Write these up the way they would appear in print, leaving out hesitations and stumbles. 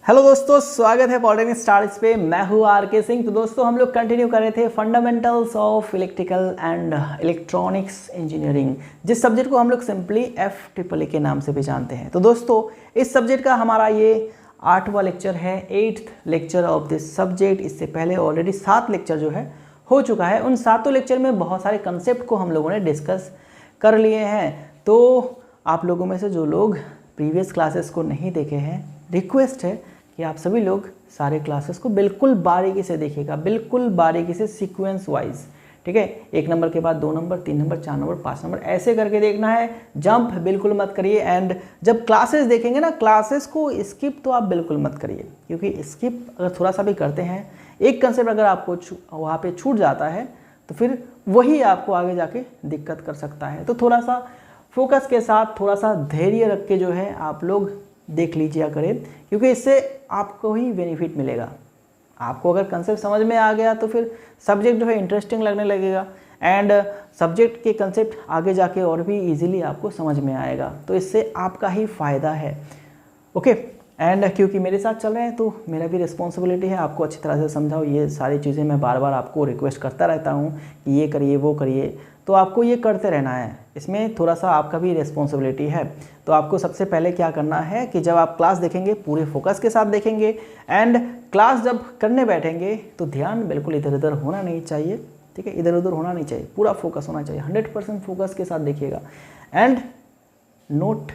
Hello दोस्तों, स्वागत है पॉलिटेक्निक स्टार्स पे। मैं हूँ आर के सिंह। तो दोस्तों हम लोग कंटिन्यू कर रहे थे fundamentals of electrical and electronics engineering, जिस सब्जेक्ट को हम लोग सिंपली FEEE के नाम से भी जानते हैं। तो दोस्तों इस सब्जेक्ट का हमारा ये 8वां लेक्चर है, 8th lecture of this subject. इससे पहले ऑलरेडी 7 लेक्चर जो है हो चुका है। उन 7 लेक्चर में बहुत सारे कंसेप्ट को हम लोगों ने डिस्कस कर लिए हैं। तो आप लोगों में से जो लोग प्रीवियस क्लासेस को नहीं देखे हैं, रिक्वेस्ट है कि आप सभी लोग सारे क्लासेस को बिल्कुल बारीकी से देखिएगा, बिल्कुल बारीकी से, सीक्वेंस वाइज। ठीक है, 1 नंबर के बाद 2 नंबर, 3 नंबर, 4 नंबर, 5 नंबर, ऐसे करके देखना है। जंप बिल्कुल मत करिए। एंड जब क्लासेस देखेंगे ना, क्लासेस को स्किप तो आप बिल्कुल मत करिए, क्योंकि स्किप अगर थोड़ा सा भी करते हैं, एक कंसेप्ट अगर आपको वहाँ पे छूट जाता है तो फिर वही आपको आगे जाके दिक्कत कर सकता है। तो थोड़ा सा फोकस के साथ, थोड़ा सा धैर्य रख के जो है आप लोग देख लीजिए करें, क्योंकि इससे आपको ही बेनिफिट मिलेगा। आपको अगर कंसेप्ट समझ में आ गया तो फिर सब्जेक्ट जो है इंटरेस्टिंग लगने लगेगा, एंड सब्जेक्ट के कंसेप्ट आगे जाके और भी इजीली आपको समझ में आएगा। तो इससे आपका ही फ़ायदा है। ओके, एंड क्योंकि मेरे साथ चल रहे हैं तो मेरा भी रिस्पॉन्सिबिलिटी है आपको अच्छी तरह से समझाओ। ये सारी चीज़ें मैं बार बार आपको रिक्वेस्ट करता रहता हूँ कि ये करिए, वो करिए, तो आपको ये करते रहना है। इसमें थोड़ा सा आपका भी रिस्पॉन्सिबिलिटी है। तो आपको सबसे पहले क्या करना है कि जब आप क्लास देखेंगे पूरे फोकस के साथ देखेंगे, एंड क्लास जब करने बैठेंगे तो ध्यान बिल्कुल इधर उधर होना नहीं चाहिए। ठीक है, इधर उधर होना नहीं चाहिए, पूरा फोकस होना चाहिए। 100% फोकस के साथ देखिएगा एंड नोट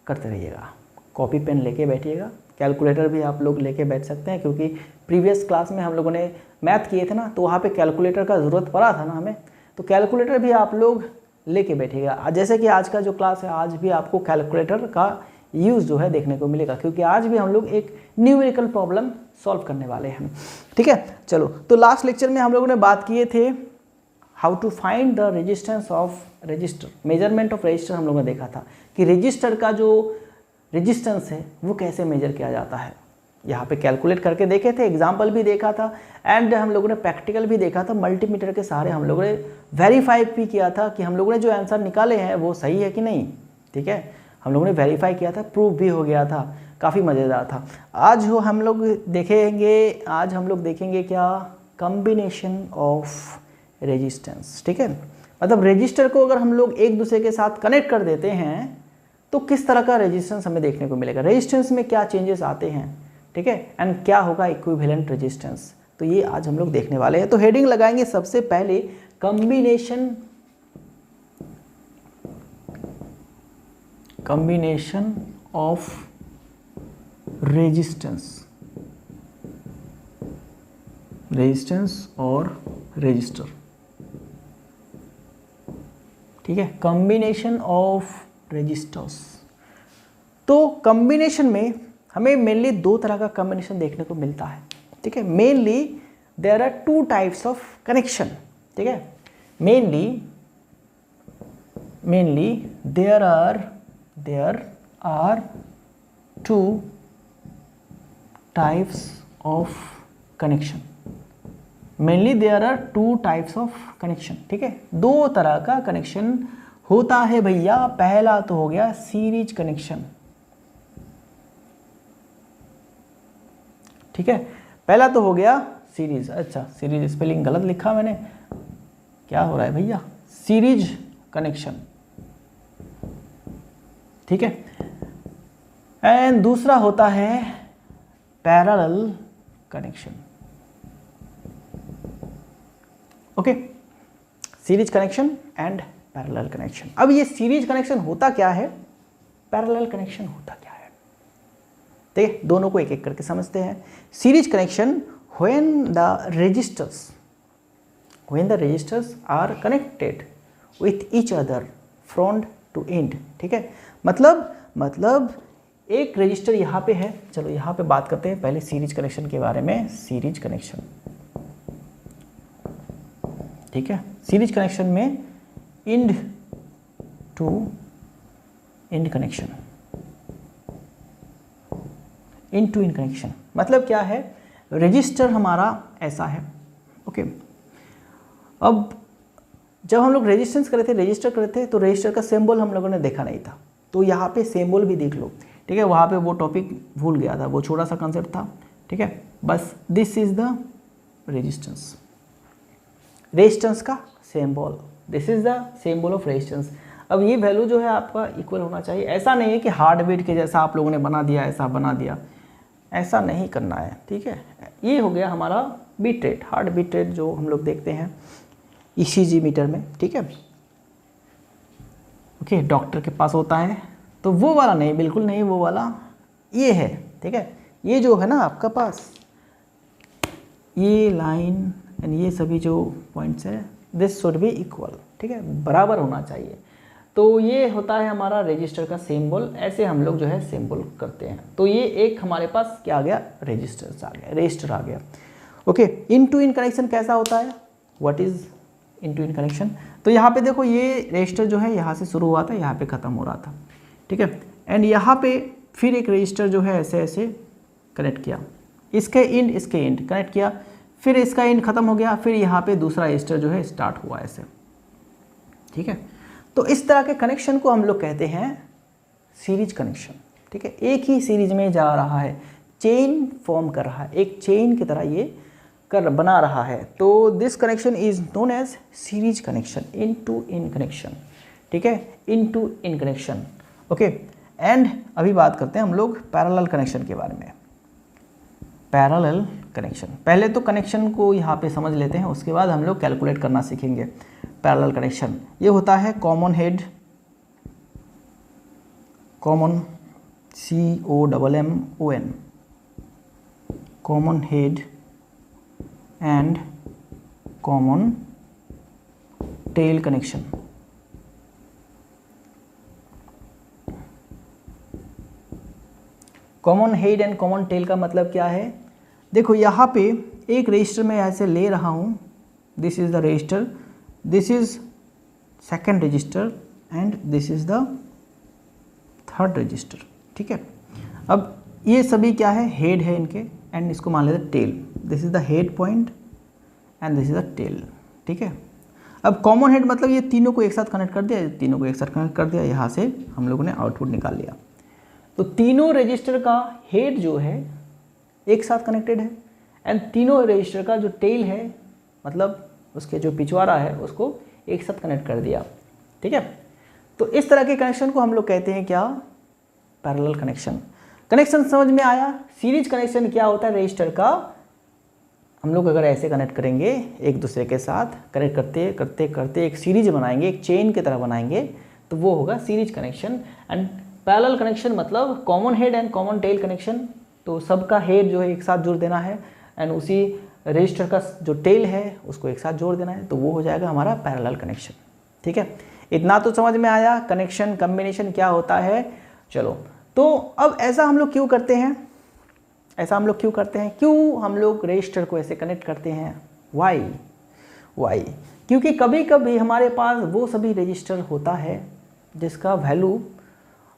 करते रहिएगा। कॉपी पेन लेके बैठिएगा। कैलकुलेटर भी आप लोग लेके बैठ सकते हैं, क्योंकि प्रीवियस क्लास में हम लोगों ने मैथ किए थे ना, तो वहाँ पे कैलकुलेटर का ज़रूरत पड़ा था ना हमें, तो कैलकुलेटर भी आप लोग लेके बैठिएगा। जैसे कि आज का जो क्लास है, आज भी आपको कैलकुलेटर का यूज़ जो है देखने को मिलेगा, क्योंकि आज भी हम लोग एक न्यूमेरिकल प्रॉब्लम सॉल्व करने वाले हैं। ठीक है, चलो। तो लास्ट लेक्चर में हम लोगों ने बात किए थे how to find the resistance of resistor, measurement of resistor. हम लोगों ने देखा था कि रजिस्टर का जो रेजिस्टेंस है वो कैसे मेजर किया जाता है। यहाँ पे कैलकुलेट करके देखे थे, एग्जाम्पल भी देखा था, एंड हम लोगों ने प्रैक्टिकल भी देखा था। मल्टीमीटर के सहारे हम लोगों ने वेरीफाई भी किया था कि हम लोगों ने जो आंसर निकाले हैं वो सही है कि नहीं। ठीक है, हम लोगों ने वेरीफाई किया था, प्रूफ भी हो गया था, काफ़ी मज़ेदार था। आज हम लोग देखेंगे क्या, कम्बिनेशन ऑफ रेजिस्टेंस। ठीक है, मतलब रेजिस्टर को अगर हम लोग एक दूसरे के साथ कनेक्ट कर देते हैं तो किस तरह का रेजिस्टेंस हमें देखने को मिलेगा, रेजिस्टेंस में क्या चेंजेस आते हैं। ठीक है, एंड क्या होगा इक्विवेलेंट रेजिस्टेंस। तो ये आज हम लोग देखने वाले हैं। तो हेडिंग लगाएंगे सबसे पहले कॉम्बिनेशन ऑफ रेजिस्टेंस और रजिस्टर। ठीक है, कॉम्बिनेशन ऑफ रजिस्टर्स। तो कॉम्बिनेशन में हमें मेनली 2 तरह का कॉम्बिनेशन देखने को मिलता है। ठीक है, mainly there are 2 types of connection. ठीक है, mainly there are 2 types of connection. Mainly there are 2 types of connection. ठीक है, 2 तरह का कनेक्शन होता है भैया। पहला तो हो गया सीरीज कनेक्शन। ठीक है, पहला तो हो गया सीरीज। अच्छा, सीरीज स्पेलिंग गलत लिखा मैंने, क्या हो रहा है भैया, सीरीज कनेक्शन। ठीक है, एंड दूसरा होता है parallel connection. Okay, series connection and parallel connection. अब ये सीरीज कनेक्शन होता क्या है, पैरेलल कनेक्शन होता क्या है, ठीक है, दोनों को एक एक करके समझते हैं। Series connection when the registers are connected with each other front to end। ठीक है, मतलब एक रजिस्टर यहाँ पे है। चलो यहाँ पे बात करते हैं पहले सीरीज कनेक्शन के बारे में। सीरीज कनेक्शन, ठीक है, सीरीज कनेक्शन में end to end connection, end to end connection मतलब क्या है, रजिस्टर हमारा ऐसा है। ओके, अब जब हम लोग रजिस्टर कर रहे थे तो रजिस्टर का सिंबल हम लोगों ने देखा नहीं था, तो यहाँ पे सिंबल भी देख लो। ठीक है, वहाँ पे वो टॉपिक भूल गया था, वो छोटा सा कंसेप्ट था, ठीक है। बस this is the resistance, resistance का symbol, this is the symbol of resistance. अब ये वैल्यू जो है आपका इक्वल होना चाहिए, ऐसा नहीं है कि हार्ट बीट के जैसा आप लोगों ने बना दिया, ऐसा बना दिया, ऐसा नहीं करना है, ठीक है। ये हो गया हमारा beat rate, heart beat rate जो हम लोग देखते हैं ECG मीटर में, ठीक है। ओके, डॉक्टर के पास होता है, तो वो वाला नहीं, बिल्कुल नहीं वो वाला, ये है, ठीक है। ये जो है ना आपका पास, ये लाइन एंड ये सभी जो पॉइंट्स है, दिस शुड बी इक्वल, ठीक है, बराबर होना चाहिए। तो ये होता है हमारा रजिस्टर का सिंबल, ऐसे हम लोग जो है सिंबल करते हैं। तो ये एक हमारे पास क्या आ गया, रजिस्टर आ गया, रजिस्टर आ गया। Okay, end to end connection कैसा होता है, what is end to end connection? तो यहाँ पे देखो ये रजिस्टर जो है यहाँ से शुरू हुआ था, यहाँ पे ख़त्म हो रहा था, ठीक है। एंड यहाँ पे फिर एक रजिस्टर जो है ऐसे ऐसे कनेक्ट किया, इसके इंड कनेक्ट किया, फिर इसका इंड खत्म हो गया, फिर यहाँ पे दूसरा रजिस्टर जो है स्टार्ट हुआ ऐसे, ठीक है। तो इस तरह के कनेक्शन को हम लोग कहते हैं सीरीज कनेक्शन, ठीक है। एक ही सीरीज में जा रहा है, चेन फॉर्म कर रहा है, एक चेन की तरह ये बना रहा है। तो this connection is known as series connection, end to end connection, ठीक है, end to end connection. Okay, and अभी बात करते हैं हम लोग पैरेलल कनेक्शन के बारे में। पैरेलल कनेक्शन, पहले तो कनेक्शन को यहाँ पे समझ लेते हैं, उसके बाद हम लोग कैलकुलेट करना सीखेंगे। पैरेलल कनेक्शन ये होता है common head, common COMMON, common head and common tail connection. Common head and common tail का मतलब क्या है, देखो यहाँ पे एक रजिस्टर में ऐसे ले रहा हूँ, this is the register, this is second register and this is the third register, ठीक है। अब ये सभी क्या है, हेड है इनके, एंड इसको मान लेते tail, this is the head point and this is the tail, ठीक है। अब कॉमन हेड मतलब ये तीनों को एक साथ कनेक्ट कर दिया, तीनों को एक साथ कनेक्ट कर दिया, यहाँ से हम लोगों ने आउटपुट निकाल लिया। तो तीनों रजिस्टर का हेड जो है एक साथ कनेक्टेड है, एंड तीनों रजिस्टर का जो टेल है मतलब उसके जो पिछवाड़ा है उसको एक साथ कनेक्ट कर दिया, ठीक है। तो इस तरह के कनेक्शन को हम लोग कहते हैं क्या, पैरेलल कनेक्शन। कनेक्शन समझ में आया। सीरीज कनेक्शन क्या होता है, रजिस्टर का हम लोग अगर ऐसे कनेक्ट करेंगे एक दूसरे के साथ, कनेक्ट करते करते करते एक सीरीज बनाएंगे, एक चेन की तरह बनाएंगे, तो वो होगा series connection. And parallel connection मतलब common head and common tail connection, तो सबका हेड जो है एक साथ जोड़ देना है एंड उसी रजिस्टर का जो टेल है उसको एक साथ जोड़ देना है, तो वो हो जाएगा हमारा पैरेलल कनेक्शन, ठीक है। इतना तो समझ में आया कनेक्शन कम्बिनेशन क्या होता है। चलो, तो अब ऐसा हम लोग क्यों करते हैं, क्यों हम लोग रजिस्टर को ऐसे कनेक्ट करते हैं, वाई, क्योंकि कभी कभी हमारे पास वो सभी रजिस्टर होता है जिसका वैल्यू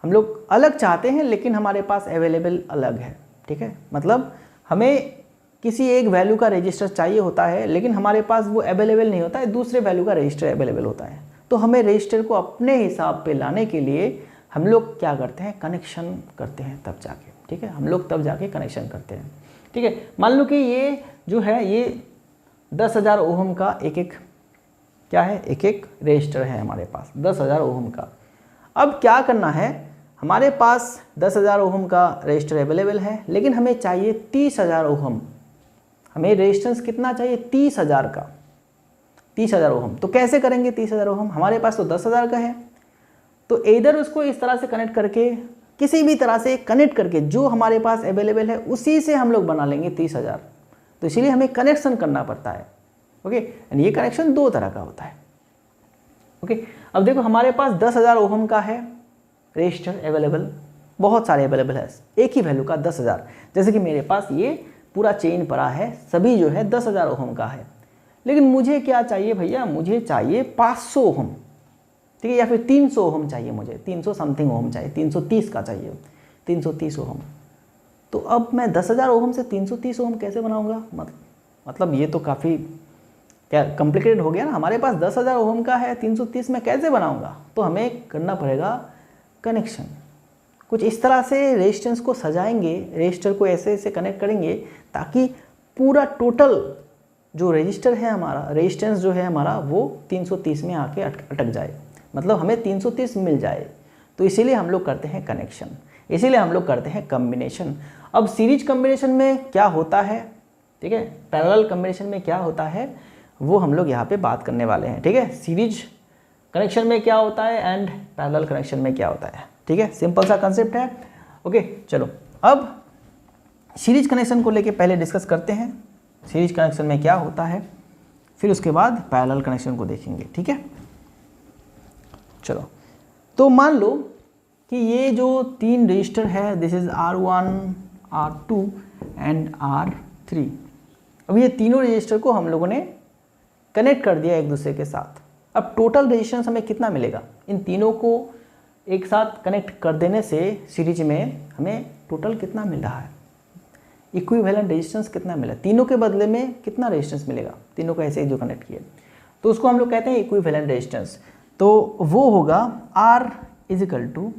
हम लोग अलग चाहते हैं लेकिन हमारे पास अवेलेबल अलग है, ठीक है। मतलब हमें किसी एक वैल्यू का रजिस्टर चाहिए होता है लेकिन हमारे पास वो अवेलेबल नहीं होता है, दूसरे वैल्यू का रजिस्टर अवेलेबल होता है। तो हमें रजिस्टर को अपने हिसाब पे लाने के लिए हम लोग क्या करते हैं, कनेक्शन करते हैं तब जाके, ठीक है। हम लोग तब जाके कनेक्शन करते हैं, ठीक है। मान लो कि ये जो है ये 10,000 ओहम का एक रजिस्टर है हमारे पास, 10,000 ओहम का। अब क्या करना है, हमारे पास 10,000 ओहम का रजिस्टर अवेलेबल है लेकिन हमें चाहिए 30,000 ओहम, हमें रेजिस्टेंस कितना चाहिए, 30,000 का, 30,000 ओहम। तो कैसे करेंगे 30,000 ओहम, हमारे पास तो 10,000 का है, तो इधर उसको इस तरह से कनेक्ट करके, किसी भी तरह से कनेक्ट करके जो हमारे पास अवेलेबल है उसी से हम लोग बना लेंगे 30,000। तो इसीलिए हमें कनेक्शन करना पड़ता है, ओके। एंड ये कनेक्शन दो तरह का होता है, ओके। अब देखो हमारे पास 10,000 ओहम का है रजिस्टर अवेलेबल, बहुत सारे अवेलेबल है एक ही वैल्यू का 10,000, जैसे कि मेरे पास ये पूरा चेन पड़ा है, सभी जो है 10,000 ओहम का है। लेकिन मुझे क्या चाहिए भैया, मुझे चाहिए 500 ओहम, ठीक है, या फिर 300 ओहम चाहिए, मुझे 300 समथिंग ओहम चाहिए, 330 का चाहिए, 330 ओहम। तो अब मैं 10,000 ओहम से 330 ओहम कैसे बनाऊंगा, मतलब ये तो काफ़ी क्या कॉम्प्लिकेटेड हो गया ना। हमारे पास 10,000 ओहम का है, 330 में कैसे बनाऊंगा, तो हमें करना पड़ेगा कनेक्शन, कुछ इस तरह से रेजिस्टेंस को सजाएंगे, रेजिस्टर को ऐसे ऐसे कनेक्ट करेंगे ताकि पूरा टोटल जो रेजिस्टर है हमारा, रेजिस्टेंस जो है हमारा वो 330 में आके अटक जाए, मतलब हमें 330 मिल जाए। तो इसीलिए हम लोग करते हैं कनेक्शन, इसीलिए हम लोग करते हैं कम्बिनेशन। अब सीरीज कम्बिनेशन में क्या होता है, ठीक है, पैरेलल कम्बिनेशन में क्या होता है वो हम लोग यहाँ पे बात करने वाले हैं, ठीक है। सीरीज कनेक्शन में क्या होता है एंड पैरेलल कनेक्शन में क्या होता है, ठीक है, सिंपल सा कंसेप्ट है। ओके चलो, अब सीरीज कनेक्शन को लेके पहले डिस्कस करते हैं, सीरीज कनेक्शन में क्या होता है, फिर उसके बाद पैरेलल कनेक्शन को देखेंगे, ठीक है। चलो, तो मान लो कि ये जो तीन रजिस्टर है, this is R1, R2 and R3। अब ये तीनों रजिस्टर को हम लोगों ने कनेक्ट कर दिया एक दूसरे के साथ। अब टोटल रेजिस्टेंस हमें कितना मिलेगा, इन तीनों को एक साथ कनेक्ट कर देने से सीरीज में हमें टोटल कितना मिल रहा है, इक्विवेलेंट रेजिस्टेंस कितना मिला, तीनों के बदले में कितना रेजिस्टेंस मिलेगा, तीनों को ऐसे ही जो कनेक्ट किए, तो उसको हम लोग कहते हैं इक्विवेलेंट रेजिस्टेंस। तो वो होगा R इजिकल टू,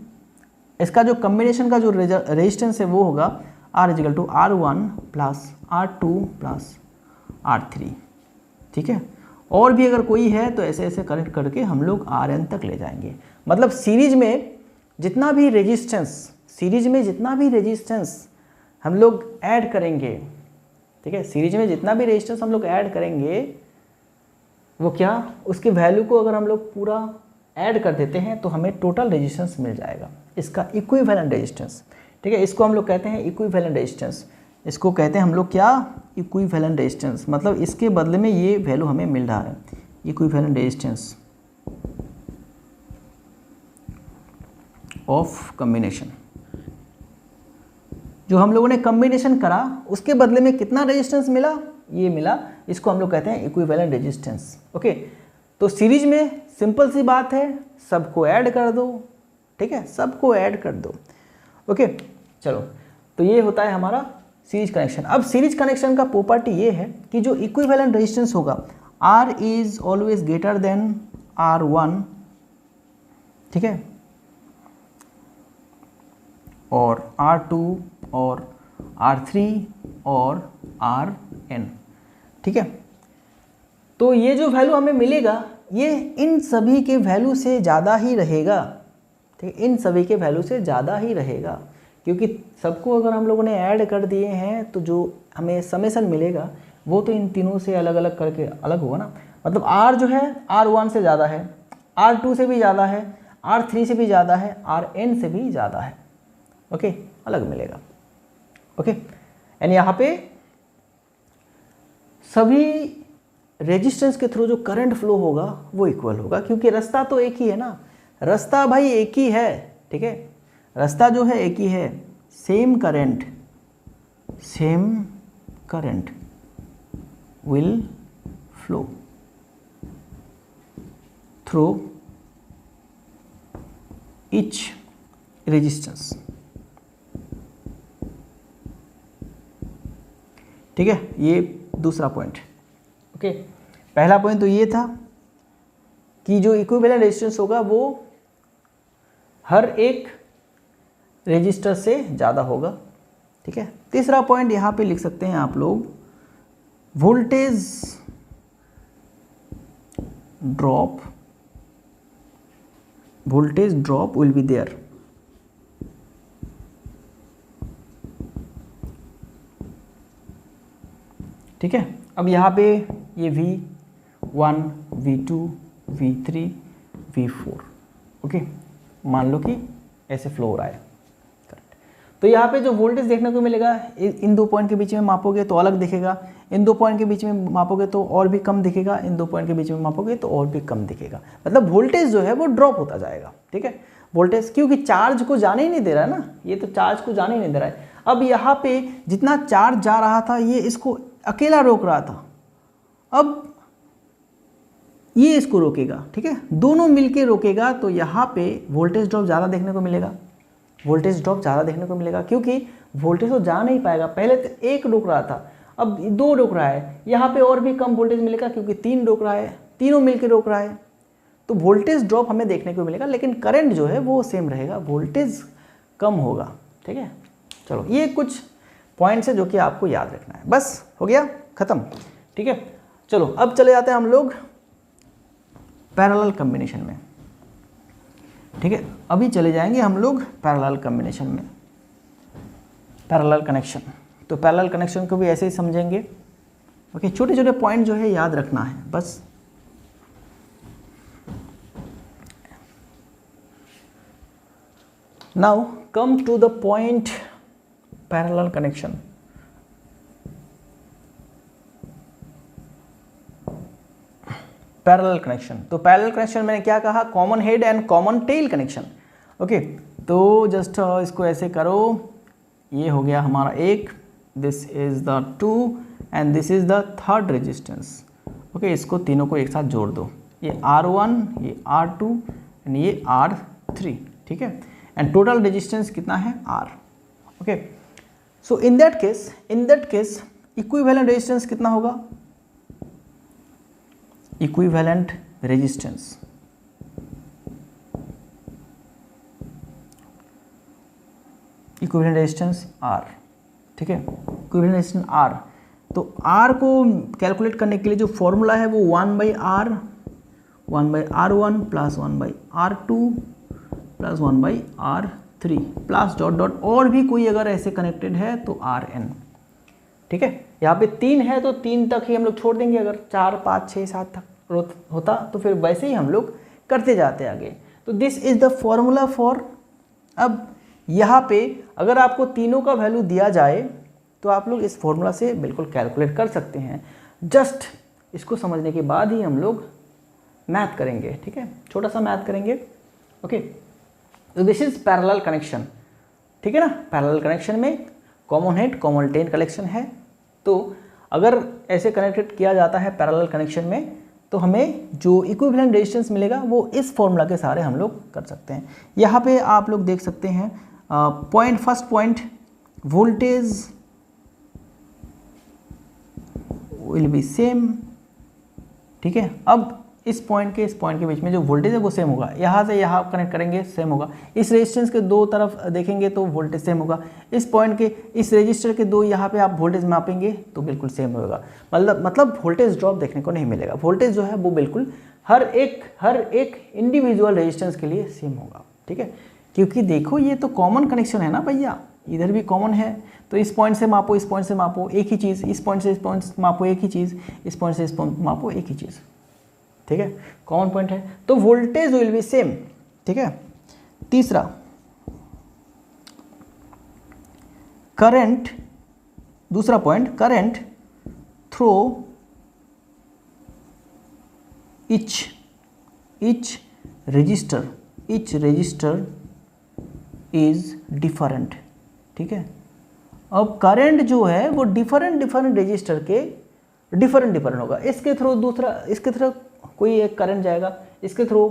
इसका जो कम्बिनेशन का जो रेजिस्टेंस है वो होगा R is equal to R1 plus R2 plus R3, ठीक है। और भी अगर कोई है तो ऐसे ऐसे कनेक्ट करके हम लोग Rn तक ले जाएंगे। मतलब सीरीज में जितना भी रेजिस्टेंस, सीरीज में जितना भी रेजिस्टेंस हम लोग ऐड करेंगे, ठीक है, सीरीज में जितना भी रेजिस्टेंस हम लोग ऐड करेंगे वो क्या, उसकी वैल्यू को अगर हम लोग पूरा ऐड कर देते हैं तो हमें टोटल रेजिस्टेंस मिल जाएगा, इसका इक्विवेलेंट रेजिस्टेंस, ठीक है। इसको हम लोग कहते हैं इक्विवेलेंट रेजिस्टेंस, इसको कहते हैं हम लोग क्या, इक्विवेलेंट रेजिस्टेंस। मतलब इसके बदले में ये वैल्यू हमें मिल रहा है, इक्विवेलेंट रेजिस्टेंस ऑफ कम्बिनेशन। जो हम लोगों ने कम्बिनेशन करा उसके बदले में कितना रेजिस्टेंस मिला, ये मिला, इसको हम लोग कहते हैं इक्विवेलेंट रेजिस्टेंस। ओके, तो सीरीज में सिंपल सी बात है, सबको ऐड कर दो, ठीक है, सबको ऐड कर दो। ओके चलो, तो ये होता है हमारा सीरीज कनेक्शन। अब सीरीज कनेक्शन का प्रॉपर्टी ये है कि जो इक्विवेलेंट रेजिस्टेंस होगा, R is always greater than R1, ठीक है, और R2 और R3 और Rn, ठीक है। तो ये जो वैल्यू हमें मिलेगा ये इन सभी के वैल्यू से ज़्यादा ही रहेगा, ठीक है, इन सभी के वैल्यू से ज़्यादा ही रहेगा, क्योंकि सबको अगर हम लोगों ने ऐड कर दिए हैं तो जो हमें समेसन मिलेगा वो तो इन तीनों से अलग अलग करके अलग होगा ना। मतलब R जो है R1 से ज़्यादा है, R2 से भी ज़्यादा है, R3 से भी ज़्यादा है, Rn से भी ज़्यादा है, ओके, अलग मिलेगा। ओके, एंड यहाँ पे सभी रेजिस्टेंस के थ्रू जो करंट फ्लो होगा वो इक्वल होगा, क्योंकि रास्ता तो एक ही है ना, रास्ता भाई एक ही है, ठीक है, रास्ता जो है एक ही है। Same current will flow through each resistance, ठीक है, ये दूसरा पॉइंट। ओके, पहला पॉइंट तो ये था कि जो इक्विवेलेंट रेजिस्टेंस होगा वो हर एक रेजिस्टर से ज़्यादा होगा, ठीक है। तीसरा पॉइंट यहाँ पे लिख सकते हैं आप लोग, voltage drop will be there, ठीक है। अब यहाँ पे ये V1, V2, V3, V4, okay, मान लो कि ऐसे फ्लो हो रहा है करंट। तो यहाँ पे जो वोल्टेज देखने को मिलेगा, इन दो पॉइंट के बीच में मापोगे तो अलग दिखेगा, इन दो पॉइंट के बीच में मापोगे तो और भी कम दिखेगा, इन दो पॉइंट के बीच में मापोगे तो और भी कम दिखेगा। मतलब वोल्टेज जो है वो ड्रॉप होता जाएगा, ठीक है, वोल्टेज, क्योंकि चार्ज को जाने ही नहीं दे रहा है ना, ये तो चार्ज को जाने ही नहीं दे रहा है। अब यहाँ पे जितना चार्ज जा रहा था ये इसको अकेला रोक रहा था, अब ये इसको रोकेगा, ठीक है, दोनों मिलके रोकेगा, तो यहाँ पे वोल्टेज ड्रॉप ज़्यादा देखने को मिलेगा, वोल्टेज ड्रॉप ज़्यादा देखने को मिलेगा, क्योंकि वोल्टेज तो जा नहीं पाएगा। पहले तो एक रोक रहा था, अब दो रोक रहा है, यहाँ पे और भी कम वोल्टेज मिलेगा क्योंकि तीन रोक रहा है, तीनों मिलके रोक रहा है, तो वोल्टेज ड्रॉप हमें देखने को मिलेगा, लेकिन करंट जो है वो सेम रहेगा। वोल्टेज कम होगा। ठीक है, चलो ये कुछ पॉइंट्स है जो कि आपको याद रखना है। बस हो गया, ख़त्म। ठीक है, चलो अब चले जाते हैं हम लोग पैरेलल कॉम्बिनेशन में। ठीक है, अभी चले जाएंगे हम लोग पैरेलल कॉम्बिनेशन में, पैरेलल कनेक्शन। तो पैरेलल कनेक्शन को भी ऐसे ही समझेंगे। ओके, छोटे छोटे पॉइंट जो है याद रखना है बस। Now come to the point parallel connection. Parallel connection, तो पैरेलल कनेक्शन मैंने क्या कहा, common head and common tail connection. Okay, तो जस्ट इसको ऐसे करो, ये हो गया हमारा एक, this is the 2 and this is the third resistance. Okay, इसको तीनों को एक साथ जोड़ दो, ये R1, ये R2 एंड ये R3। ठीक है, एंड टोटल रेजिस्टेंस कितना है, R। Okay, so in that case equivalent resistance कितना होगा, इक्विवेलेंट रेजिस्टेंस R। ठीक है, इक्विवेलेंट रेजिस्टेंस R। तो R को कैलकुलेट करने के लिए जो फॉर्मूला है वो 1/R, 1/R1 plus 1/R2 plus 1/R3 plus dot dot और भी कोई अगर ऐसे कनेक्टेड है तो Rn। ठीक है, यहाँ पे 3 है तो 3 तक ही हम लोग छोड़ देंगे, अगर 4, 5, 6, 7 तक होता तो फिर वैसे ही हम लोग करते जाते आगे। तो this is the formula for. अब यहाँ पे अगर आपको तीनों का वैल्यू दिया जाए तो आप लोग इस फॉर्मूला से बिल्कुल कैलकुलेट कर सकते हैं। जस्ट इसको समझने के बाद ही हम लोग मैथ करेंगे। ठीक है, छोटा सा मैथ करेंगे। ओके, तो दिस इज पैरेलल कनेक्शन। ठीक है ना, पैरेलल कनेक्शन में common head common tail connection है। तो अगर ऐसे कनेक्टेड किया जाता है पैरेलल कनेक्शन में तो हमें जो इक्विवेलेंट रेजिस्टेंस मिलेगा वो इस फॉर्मूला के सहारे हम लोग कर सकते हैं। यहाँ पे आप लोग देख सकते हैं point, first point, voltage will be same. ठीक है, अब इस पॉइंट के बीच में जो वोल्टेज है वो सेम होगा। यहाँ से यहाँ कनेक्ट करेंगे सेम होगा। इस रेजिस्टेंस के दो तरफ देखेंगे तो वोल्टेज सेम होगा। इस पॉइंट के, इस रेजिस्टर के दो यहाँ पे आप वोल्टेज मापेंगे तो बिल्कुल सेम होगा। मतलब वोल्टेज ड्रॉप देखने को नहीं मिलेगा। वोल्टेज जो है वो बिल्कुल हर एक इंडिविजुअल रेजिस्टेंस के लिए सेम होगा। ठीक है, क्योंकि देखो ये तो कॉमन कनेक्शन है ना भैया, इधर भी कॉमन है। तो इस पॉइंट से मापो, इस पॉइंट से मापो, एक ही चीज़। इस पॉइंट से इस पॉइंट मापो, एक ही चीज़। इस पॉइंट से इस पॉइंट मापो, एक ही चीज़। ठीक है, कॉमन पॉइंट है तो वोल्टेज विल बी सेम। ठीक है, तीसरा, करंट, दूसरा point, current through each register is different. ठीक है, अब करंट जो है वो डिफरेंट रजिस्टर के डिफरेंट होगा। इसके थ्रू कोई एक करंट जाएगा, इसके थ्रू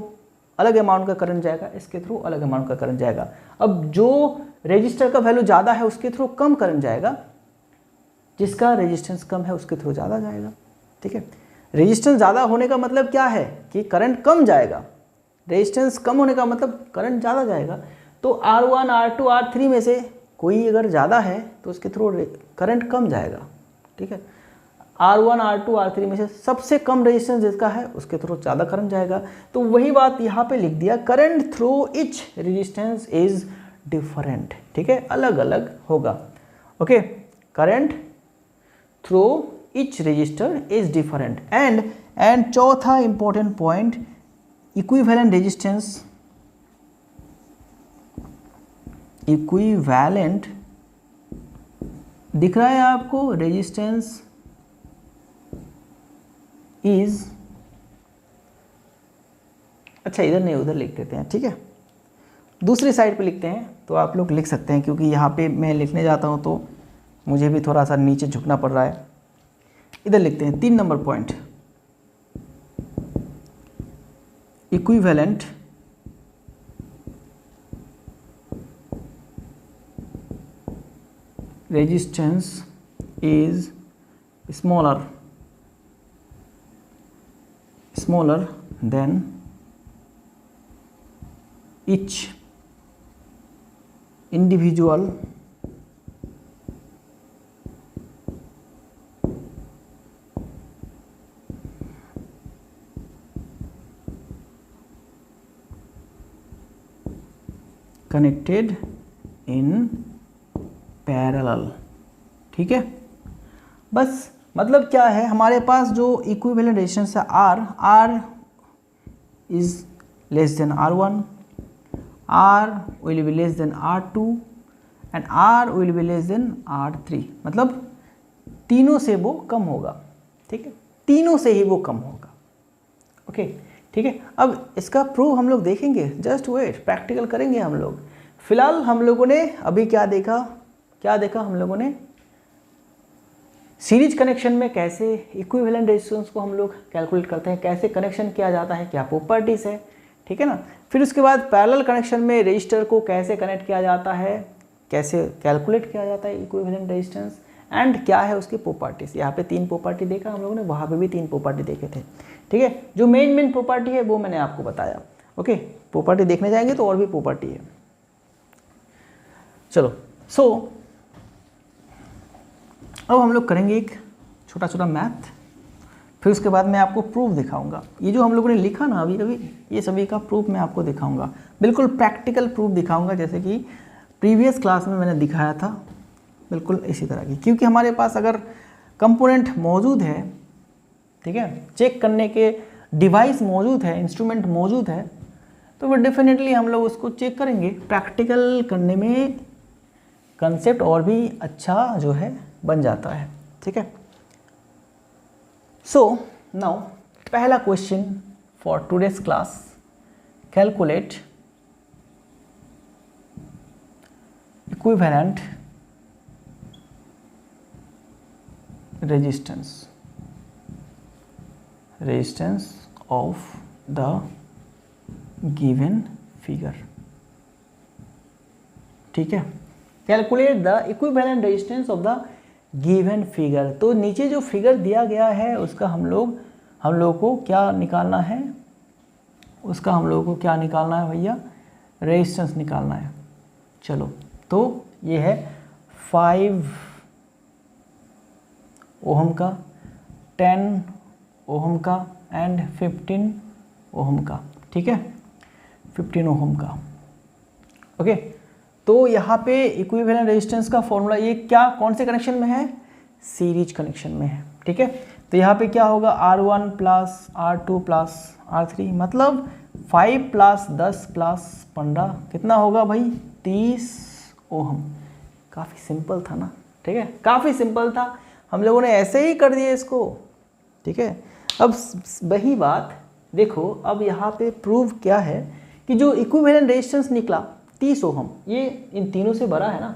अलग अमाउंट का करंट जाएगा, इसके थ्रू अलग अमाउंट का करंट जाएगा। अब जो रजिस्टर का वैल्यू ज़्यादा है उसके थ्रू कम करंट जाएगा, जिसका रेजिस्टेंस कम है उसके थ्रू ज़्यादा जाएगा। ठीक है, रेजिस्टेंस ज़्यादा होने का मतलब क्या है कि करंट कम जाएगा, रेजिस्टेंस कम होने का मतलब करंट ज़्यादा जाएगा। तो R1, R2, R3 में से कोई अगर ज़्यादा है तो उसके थ्रू करंट कम जाएगा। ठीक है, R1, R2, R3 में से सबसे कम रेजिस्टेंस जिसका है उसके थ्रू ज़्यादा करंट जाएगा। तो वही बात यहाँ पे लिख दिया, current through each resistance is different. ठीक है, अलग अलग होगा। Okay, current through each resistor is different. And चौथा important point, equivalent resistance, equivalent दिख रहा है आपको, रेजिस्टेंस इज, अच्छा इधर नहीं उधर लिख देते हैं। ठीक है, दूसरी साइड पे लिखते हैं तो आप लोग लिख सकते हैं, क्योंकि यहाँ पे मैं लिखने जाता हूँ तो मुझे भी थोड़ा सा नीचे झुकना पड़ रहा है। इधर लिखते हैं 3 number point, equivalent resistance is smaller than each individual connected in parallel. ठीक है, बस मतलब क्या है, हमारे पास जो इक्विवेलेंट रेजिस्टेंस है R is less than R1, R will be less than R2 and R will be less than R3, मतलब तीनों से वो कम होगा। ठीक है, तीनों से ही वो कम होगा। ओके ठीक है, अब इसका प्रूफ हम लोग देखेंगे, जस्ट वेट, प्रैक्टिकल करेंगे हम लोग। फिलहाल हम लोगों ने अभी क्या देखा हम लोगों ने सीरीज कनेक्शन में कैसे इक्विवेलेंट रेजिस्टेंस को हम लोग कैलकुलेट करते हैं, कैसे कनेक्शन किया जाता है, क्या प्रॉपर्टीज है। ठीक है ना, फिर उसके बाद पैरेलल कनेक्शन में रेजिस्टर को कैसे कनेक्ट किया जाता है, कैसे कैलकुलेट किया जाता है इक्विवेलेंट रेजिस्टेंस, एंड क्या है उसकी प्रॉपर्टीज। यहाँ पे 3 प्रॉपर्टी देखा हम लोगों ने, वहाँ पे भी 3 प्रॉपर्टी देखे थे। ठीक है, जो मेन प्रॉपर्टी है वो मैंने आपको बताया। ओके, प्रॉपर्टी देखने जाएंगे तो और भी प्रॉपर्टी है। चलो, सो अब हम लोग करेंगे एक छोटा छोटा मैथ, फिर उसके बाद मैं आपको प्रूफ दिखाऊंगा। ये जो हम लोगों ने लिखा ना अभी ये सभी का प्रूफ मैं आपको दिखाऊंगा, बिल्कुल प्रैक्टिकल प्रूफ दिखाऊंगा, जैसे कि प्रीवियस क्लास में मैंने दिखाया था, बिल्कुल इसी तरह की। क्योंकि हमारे पास अगर कंपोनेंट मौजूद है, ठीक है, चेक करने के डिवाइस मौजूद है, इंस्ट्रूमेंट मौजूद है, तो वो डेफिनेटली हम लोग उसको चेक करेंगे। प्रैक्टिकल करने में कंसेप्ट और भी अच्छा जो है बन जाता है। ठीक है, सो नाउ पहला question for today's class, calculate equivalent resistance of the given figure। ठीक है, calculate the equivalent resistance of the given figure. तो नीचे जो फिगर दिया गया है उसका हम लोग को क्या निकालना है, उसका हम लोगों को क्या निकालना है भैया, रेजिस्टेंस निकालना है। चलो, तो ये है 5 ओहम का, 10 ओहम का एंड 15 ओहम का। ठीक है, 15 ओहम का। ओके, तो यहाँ पे इक्विवेलेंट रेजिस्टेंस का फॉर्मूला, ये क्या कौन से कनेक्शन में है, सीरीज कनेक्शन में है। ठीक है, तो यहाँ पे क्या होगा, R1 plus R2 plus R3, मतलब 5 प्लस 10 प्लस 15 कितना होगा भाई, 30 ओहम। काफ़ी सिंपल था ना। ठीक है, काफ़ी सिंपल था, हम लोगों ने ऐसे ही कर दिया इसको। ठीक है, अब वही बात देखो, अब यहाँ पे प्रूव क्या है कि जो इक्विवेलेंट रेजिस्टेंस निकला 30 ओहम, ये इन तीनों से बड़ा है ना,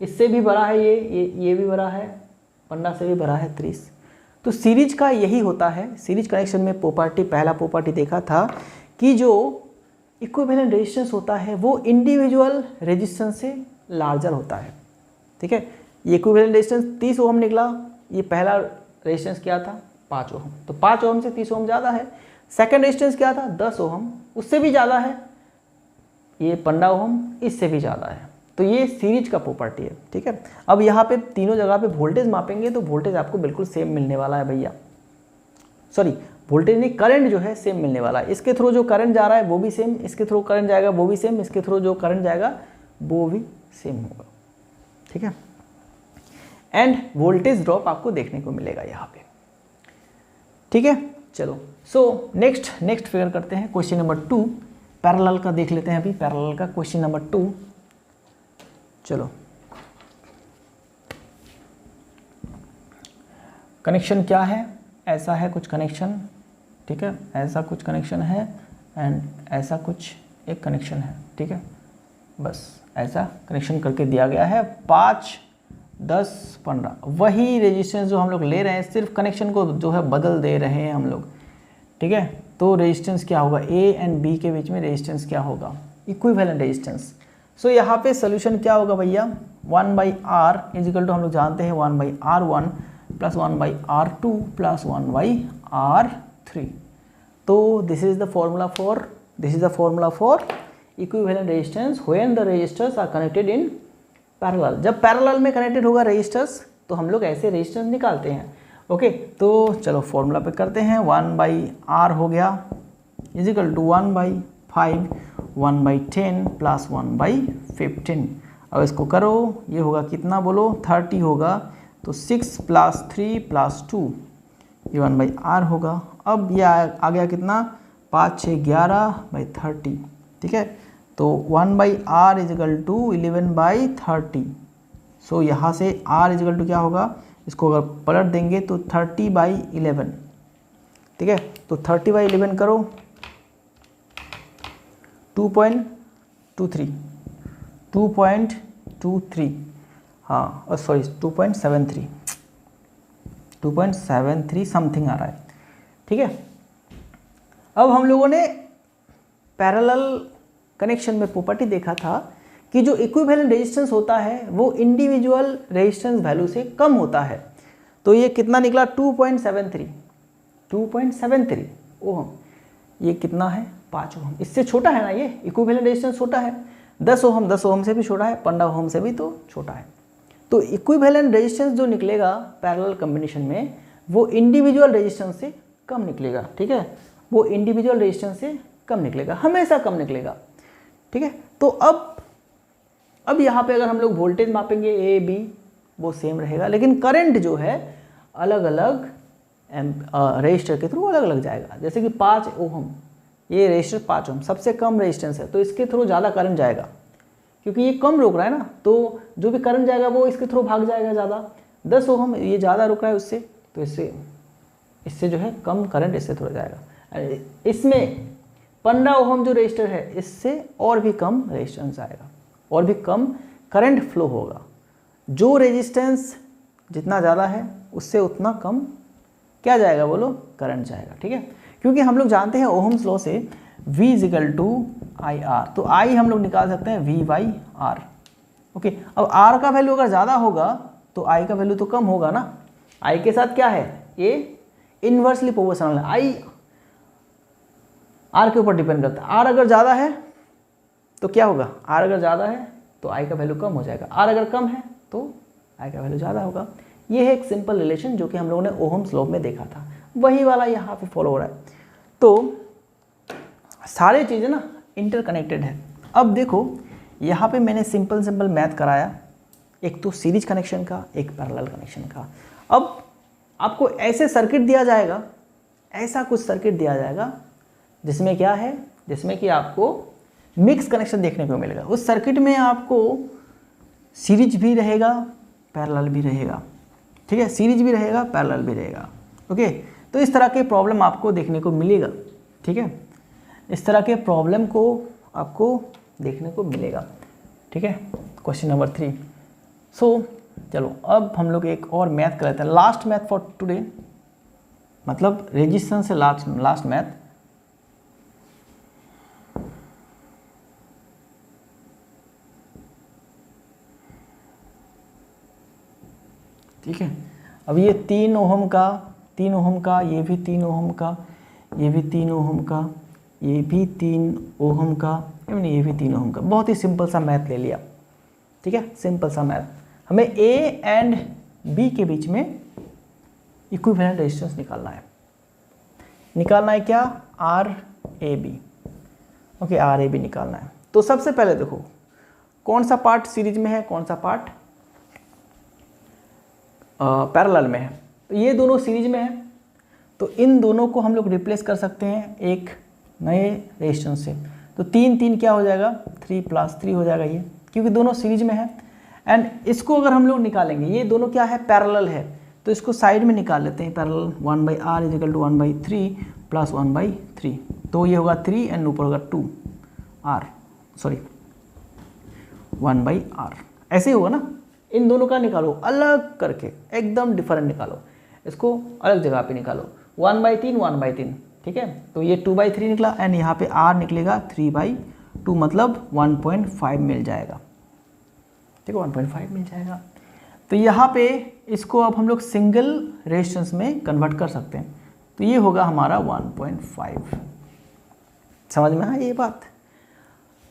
इससे भी बड़ा है, ये भी बड़ा है, 15 से भी बड़ा है 30। तो सीरीज का यही होता है। सीरीज कनेक्शन में प्रॉपर्टी, पहला प्रॉपर्टी देखा था कि जो इक्विवेलेंट रेजिस्टेंस होता है वो इंडिविजुअल रेजिस्टेंस से लार्जर होता है। ठीक है, ये इक्विवेलेंट रेजिस्टेंस 30 ओहम निकला, ये पहला रेजिस्टेंस क्या था, 5 ओहम, तो 5 ओहम से 30 ओहम ज़्यादा है। सेकंड रेजिस्टेंस क्या था, 10 ओहम, उससे भी ज़्यादा है। ये 15 ओहम, इससे भी ज़्यादा है। तो ये सीरीज का प्रॉपर्टी है। ठीक है, अब यहाँ पे तीनों जगह पे वोल्टेज मापेंगे तो वोल्टेज आपको बिल्कुल सेम मिलने वाला है भैया, सॉरी वोल्टेज नहीं, करंट जो है सेम मिलने वाला है। इसके थ्रू जो करंट जा रहा है वो भी सेम, इसके थ्रू करंट जाएगा वो भी सेम, इसके थ्रू जो करंट जाएगा वो भी सेम होगा। ठीक है, एंड वोल्टेज ड्रॉप आपको देखने को मिलेगा यहाँ पे। ठीक है, चलो, सो नेक्स्ट फिगर करते हैं, क्वेश्चन नंबर 2 पैरेलल का देख लेते हैं। अभी पैरेलल का क्वेश्चन नंबर 2, चलो, कनेक्शन क्या है, ऐसा है कुछ कनेक्शन। ठीक है, ऐसा कुछ कनेक्शन है एंड ऐसा कुछ एक कनेक्शन है। ठीक है, बस ऐसा कनेक्शन करके दिया गया है, 5, 10, 15, वही रेजिस्टेंस जो हम लोग ले रहे हैं, सिर्फ कनेक्शन को जो है बदल दे रहे हैं हम लोग। ठीक है, तो रेजिस्टेंस क्या होगा, ए एंड बी के बीच में रेजिस्टेंस क्या होगा, इक्विवेलेंट रेजिस्टेंस। सो यहाँ पे सोल्यूशन क्या होगा भैया, 1/R इजिकल टू हम लोग जानते हैं 1/R1 plus 1/R2 plus 1/R3। तो this is the formula for equivalent resistance when the resistors are connected in parallel. जब पैरेलल में कनेक्टेड होगा रेजिस्टर्स तो हम लोग ऐसे रेजिस्टेंस निकालते हैं। ओके, तो चलो फॉर्मूला पे करते हैं। 1/R हो गया इजिकल टू 1/5 1/10 प्लस 1/15। अब इसको करो, ये होगा कितना बोलो 30 होगा, तो 6 + 3 + 2 ये 1/R होगा। अब ये आ गया कितना 5 6 11/30, ठीक है। तो 1/R इजिकल टू 11/30। सो यहाँ से R इजिकल टू क्या होगा, इसको अगर पलट देंगे तो 30/11, ठीक है। तो 30/11 करो 2.23 हाँ सॉरी 2.73 समथिंग आ रहा है, ठीक है। अब हम लोगों ने पैरेलल कनेक्शन में प्रॉपर्टी देखा था कि जो इक्विवेलेंट रेजिस्टेंस होता है वो इंडिविजुअल रेजिस्टेंस वैल्यू से कम होता है। तो ये कितना निकला 2.73 ओम। ये कितना है 5 ओम, इससे छोटा है ना, ये इक्विवेलेंट रेजिस्टेंस छोटा है। 10 ओम से भी छोटा है, 15 ओम से भी तो छोटा है। तो इक्विवेलेंट रेजिस्टेंस जो निकलेगा पैरेलल कॉम्बिनेशन में वो इंडिविजुअल रेजिस्टेंस से कम निकलेगा, ठीक है। वो इंडिविजुअल रेजिस्टेंस से कम निकलेगा, हमेशा कम निकलेगा, ठीक है। तो अब यहाँ पे अगर हम लोग वोल्टेज मापेंगे ए बी वो सेम रहेगा, लेकिन करंट जो है अलग अलग रेजिस्टर के थ्रू अलग अलग जाएगा। जैसे कि 5 ओम, ये रेजिस्टर 5 ओम सबसे कम रेजिस्टेंस है, तो इसके थ्रू ज़्यादा करंट जाएगा क्योंकि ये कम रोक रहा है ना, तो जो भी करंट जाएगा वो इसके थ्रू भाग जाएगा ज़्यादा। 10 ओम ये ज़्यादा रुक रहा है उससे, तो इससे जो है कम करंट इससे थोड़ा जाएगा। इसमें 15 ओम जो रेजिस्टर है इससे और भी कम रेजिस्टेंस आएगा और भी कम करंट फ्लो होगा। जो रेजिस्टेंस जितना ज़्यादा है उससे उतना कम क्या जाएगा बोलो, करंट जाएगा, ठीक है। क्योंकि हम लोग जानते हैं ओहम्स लॉ से V = IR, तो I हम लोग निकाल सकते हैं V/R। ओके, अब R का वैल्यू अगर ज़्यादा होगा तो I का वैल्यू तो कम होगा ना। I के साथ क्या है, ये इन्वर्सली प्रोपोर्शनल है, I R के ऊपर डिपेंड करता है। R अगर ज़्यादा है तो क्या होगा, R अगर ज़्यादा है तो I का वैल्यू कम हो जाएगा, R अगर कम है तो I का वैल्यू ज़्यादा होगा। ये है एक सिंपल रिलेशन जो कि हम लोगों ने ओहम्स लॉ में देखा था, वही वाला यहाँ पे फॉलो हो रहा है। तो सारी चीज़ें ना इंटरकनेक्टेड है। अब देखो यहाँ पे मैंने सिंपल मैथ कराया, एक तो सीरीज कनेक्शन का, एक पैरेलल कनेक्शन का। अब आपको ऐसे सर्किट दिया जाएगा, ऐसा कुछ सर्किट दिया जाएगा जिसमें क्या है, जिसमें कि आपको मिक्स कनेक्शन देखने को मिलेगा। उस सर्किट में आपको सीरीज भी रहेगा, पैरेलल भी रहेगा, ठीक है। सीरीज भी रहेगा, पैरेलल भी रहेगा, ओके। तो इस तरह के प्रॉब्लम आपको देखने को मिलेगा, ठीक है। इस तरह के प्रॉब्लम को आपको देखने को मिलेगा, ठीक है। Question number 3। सो चलो अब हम लोग एक और मैथ कर लेते हैं, लास्ट मैथ फॉर टुडे, मतलब रेजिस्टेंस से लास्ट मैथ। ठीक है, अब ये 3 ओहम का, ये भी 3 ओहम का, ये भी 3 ओहम का, ये भी 3 ओहम का, ये भी 3 ओहम का। बहुत ही सिंपल सा मैथ ले लिया, ठीक है, सिंपल सा मैथ। हमें A एंड B के बीच में इक्विवेलेंट रेजिस्टेंस निकालना है। क्या, RAB, ओके, RAB निकालना है। तो सबसे पहले देखो कौन सा पार्ट सीरीज में है, कौन सा पार्ट पैरेलल में है। तो ये दोनों सीरीज में है, तो इन दोनों को हम लोग रिप्लेस कर सकते हैं एक नए रेजिस्टेंस से। तो 3 क्या हो जाएगा, 3 + 3 हो जाएगा ये, क्योंकि दोनों सीरीज में है। एंड इसको अगर हम लोग निकालेंगे, ये दोनों क्या है, पैरेलल है, तो इसको साइड में निकाल लेते हैं। पैरेलल 1/R = 1/3 + 1/3, तो ये होगा 3 एंड ऊपर होगा 2R, सॉरी 1/R, ऐसे ही होगा ना। इन दोनों का निकालो अलग करके, एकदम डिफरेंट निकालो, इसको अलग जगह पे निकालो। 1/3, ठीक है। तो ये 2/3 निकला एंड यहाँ पे R निकलेगा 3/2, मतलब 1.5 मिल जाएगा, ठीक है, 1.5 मिल जाएगा। तो यहाँ पे इसको अब हम लोग सिंगल रेजिस्टेंस में कन्वर्ट कर सकते हैं, तो ये होगा हमारा 1.5। समझ में आया ये बात।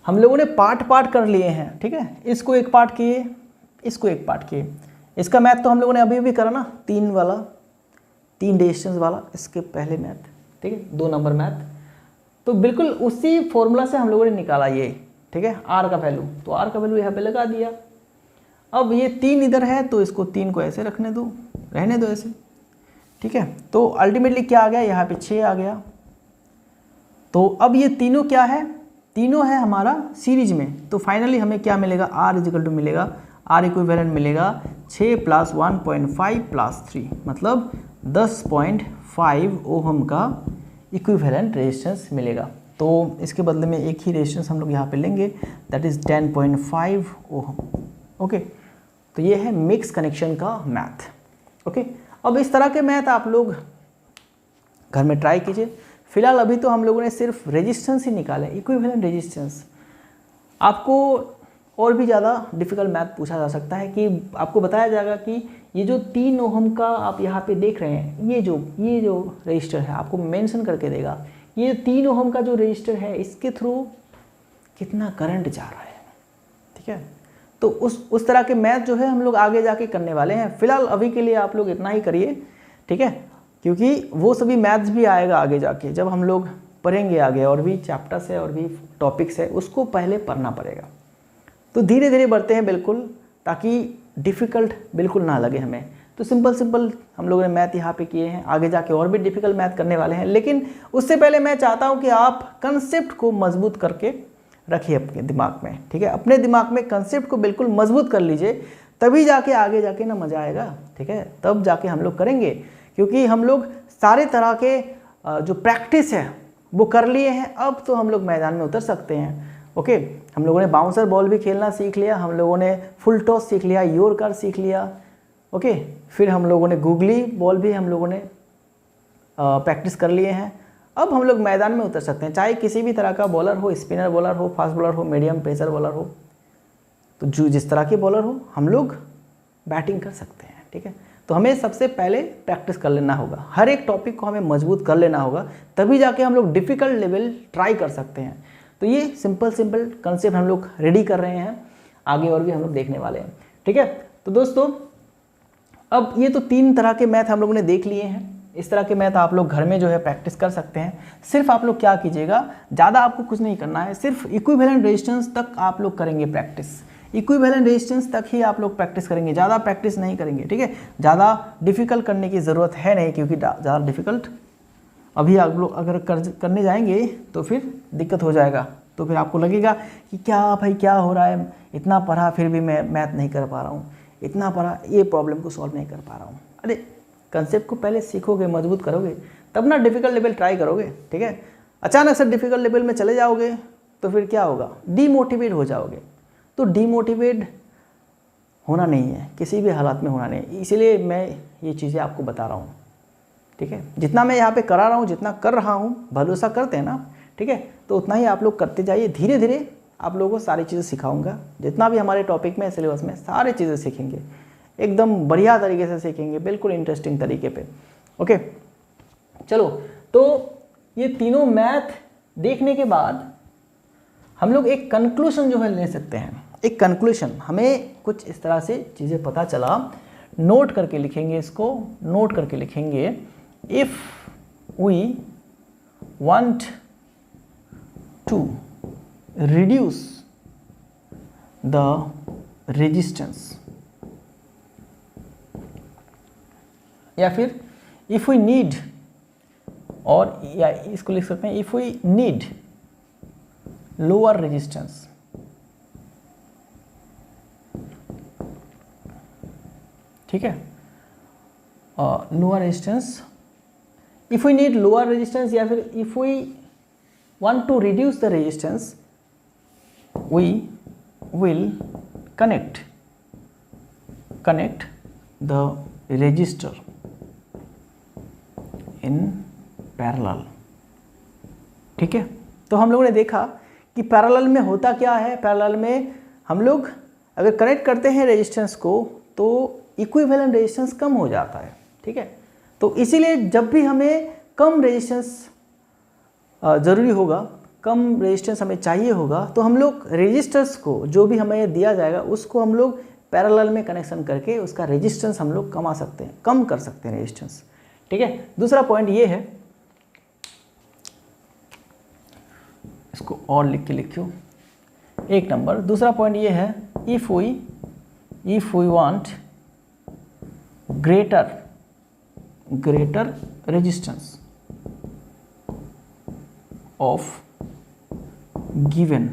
हम लोगों ने पार्ट पार्ट कर लिए हैं, ठीक है। इसको एक पार्ट किए, इसको एक पार्ट किए। इसका मैथ तो हम लोगों ने अभी भी करा ना, 3 वाला, 3 रेजिस्टेंस वाला, इसके पहले मैथ, ठीक है, 2 नंबर मैथ। तो बिल्कुल उसी फॉर्मूला से हम लोगों ने निकाला ये, ठीक है, आर का वैल्यू। तो आर का वैल्यू यहाँ पे लगा दिया। अब ये 3 इधर है तो इसको 3 को ऐसे रखने दो, रहने दो ऐसे, ठीक है। तो अल्टीमेटली क्या आ गया, यहाँ पे 6 आ गया। तो अब ये तीनों क्या है, तीनों है हमारा सीरीज में। तो फाइनली हमें क्या मिलेगा, आर इजिकल टू मिलेगा, आर इक्विवेलेंट मिलेगा 6 + 1.5 + 3, मतलब 10.5 ओहम का इक्विवेलेंट रेजिस्टेंस मिलेगा। तो इसके बदले में एक ही रेजिस्टेंस हम लोग यहाँ पे लेंगे, दैट इज़ 10.5 ओहम। ओके, तो ये है मिक्स कनेक्शन का मैथ। ओके, अब इस तरह के मैथ आप लोग घर में ट्राई कीजिए। फिलहाल अभी तो हम लोगों ने सिर्फ रेजिस्टेंस ही निकाले, इक्विवेलेंट रेजिस्टेंस। आपको और भी ज़्यादा डिफ़िकल्ट मैथ पूछा जा सकता है कि आपको बताया जाएगा कि ये जो 3 ओहम का आप यहाँ पे देख रहे हैं, ये जो रजिस्टर है, आपको मेंशन करके देगा ये 3 ओहम का जो रजिस्टर है इसके थ्रू कितना करंट जा रहा है, ठीक है। तो उस तरह के मैथ जो है हम लोग आगे जाके करने वाले हैं। फिलहाल अभी के लिए आप लोग इतना ही करिए, ठीक है, क्योंकि वो सभी मैथ्स भी आएगा आगे जाके, जब हम लोग पढ़ेंगे आगे और भी चैप्टर्स है और भी टॉपिक्स है, उसको पहले पढ़ना पड़ेगा। तो धीरे धीरे बढ़ते हैं बिल्कुल, ताकि डिफ़िकल्ट बिल्कुल ना लगे हमें। तो सिंपल हम लोगों ने मैथ यहाँ पे किए हैं, आगे जाके और भी डिफ़िकल्ट मैथ करने वाले हैं। लेकिन उससे पहले मैं चाहता हूँ कि आप कंसेप्ट को मजबूत करके रखिए अपने दिमाग में, ठीक है। अपने दिमाग में कंसेप्ट को बिल्कुल मजबूत कर लीजिए, तभी जाके आगे जाके ना मज़ा आएगा, ठीक है। तब जाके हम लोग करेंगे, क्योंकि हम लोग सारे तरह के जो प्रैक्टिस है वो कर लिए हैं। अब तो हम लोग मैदान में उतर सकते हैं। ओके, हम लोगों ने बाउंसर बॉल भी खेलना सीख लिया, हम लोगों ने फुल टॉस सीख लिया, यॉर्कर सीख लिया। ओके, फिर हम लोगों ने गूगली बॉल भी हम लोगों ने प्रैक्टिस कर लिए हैं। अब हम लोग मैदान में उतर सकते हैं, चाहे किसी भी तरह का बॉलर हो, स्पिनर बॉलर हो, फास्ट बॉलर हो, मीडियम पेसर बॉलर हो। तो जो जिस तरह के बॉलर हो हम लोग बैटिंग कर सकते हैं, ठीक है। तो हमें सबसे पहले प्रैक्टिस कर लेना होगा, हर एक टॉपिक को हमें मजबूत कर लेना होगा, तभी जाके हम लोग डिफ़िकल्ट लेवल ट्राई कर सकते हैं। तो ये सिंपल कंसेप्ट हम लोग रेडी कर रहे हैं, आगे और भी हम लोग देखने वाले हैं, ठीक है। तो दोस्तों, अब ये तो 3 तरह के मैथ हम लोगों ने देख लिए हैं। इस तरह के मैथ आप लोग घर में जो है प्रैक्टिस कर सकते हैं। सिर्फ आप लोग क्या कीजिएगा, ज़्यादा आपको कुछ नहीं करना है, सिर्फ इक्विवेलेंट रेजिस्टेंस तक आप लोग करेंगे प्रैक्टिस। इक्विवेलेंट रेजिस्टेंस तक ही आप लोग प्रैक्टिस करेंगे, ज़्यादा प्रैक्टिस नहीं करेंगे, ठीक है। ज़्यादा डिफ़िकल्ट करने की ज़रूरत है नहीं, क्योंकि ज़्यादा डिफ़िकल्ट अभी आप लोग अगर करने जाएंगे तो फिर दिक्कत हो जाएगा। तो फिर आपको लगेगा कि क्या भाई क्या हो रहा है, इतना पढ़ा फिर भी मैं मैथ नहीं कर पा रहा हूँ, इतना पढ़ा ये प्रॉब्लम को सॉल्व नहीं कर पा रहा हूँ। अरे कंसेप्ट को पहले सीखोगे, मजबूत करोगे, तब ना डिफ़िकल्ट लेवल ट्राई करोगे, ठीक है। अचानक से डिफ़िकल्ट लेवल में चले जाओगे तो फिर क्या होगा, डीमोटिवेट हो जाओगे। तो डीमोटिवेट होना नहीं है, किसी भी हालात में होना नहीं है। इसीलिए मैं ये चीज़ें आपको बता रहा हूँ, ठीक है। जितना मैं यहाँ पे करा रहा हूँ, जितना कर रहा हूँ, भरोसा करते हैं ना, ठीक है। तो उतना ही आप लोग करते जाइए, धीरे धीरे आप लोगों को सारी चीज़ें सिखाऊंगा। जितना भी हमारे टॉपिक में, सिलेबस में, सारी चीज़ें सीखेंगे, एकदम बढ़िया तरीके से सीखेंगे, बिल्कुल इंटरेस्टिंग तरीके पे। ओके, चलो, तो ये तीनों मैथ देखने के बाद हम लोग एक कंक्लूशन जो है ले सकते हैं। एक कंक्लूशन, हमें कुछ इस तरह से चीज़ें पता चला, नोट करके लिखेंगे, इसको नोट करके लिखेंगे। If we want to reduce the resistance, या फिर if we need, और या इसको लिख सकते हैं if we need lower resistance, ठीक है। Lower resistance, if we need lower resistance, या फिर if we want to reduce the resistance, we will connect the resistor in parallel, ठीक है। तो हम लोगों ने देखा कि पैरेलल में होता क्या है। पैरेलल में हम लोग अगर कनेक्ट करते हैं रेजिस्टेंस को तो इक्विवेलेंट रेजिस्टेंस कम हो जाता है, ठीक है। तो इसीलिए जब भी हमें कम रेजिस्टेंस ज़रूरी होगा कम रेजिस्टेंस हमें चाहिए होगा तो हम लोग रेजिस्टर्स को, जो भी हमें दिया जाएगा उसको हम लोग पैरेलल में कनेक्शन करके उसका रेजिस्टेंस हम लोग कमा सकते हैं, कम कर सकते हैं रेजिस्टेंस। ठीक है, दूसरा पॉइंट ये है, इसको और लिख के लिखियो 1 नंबर। दूसरा पॉइंट ये है, if we want greater resistance of given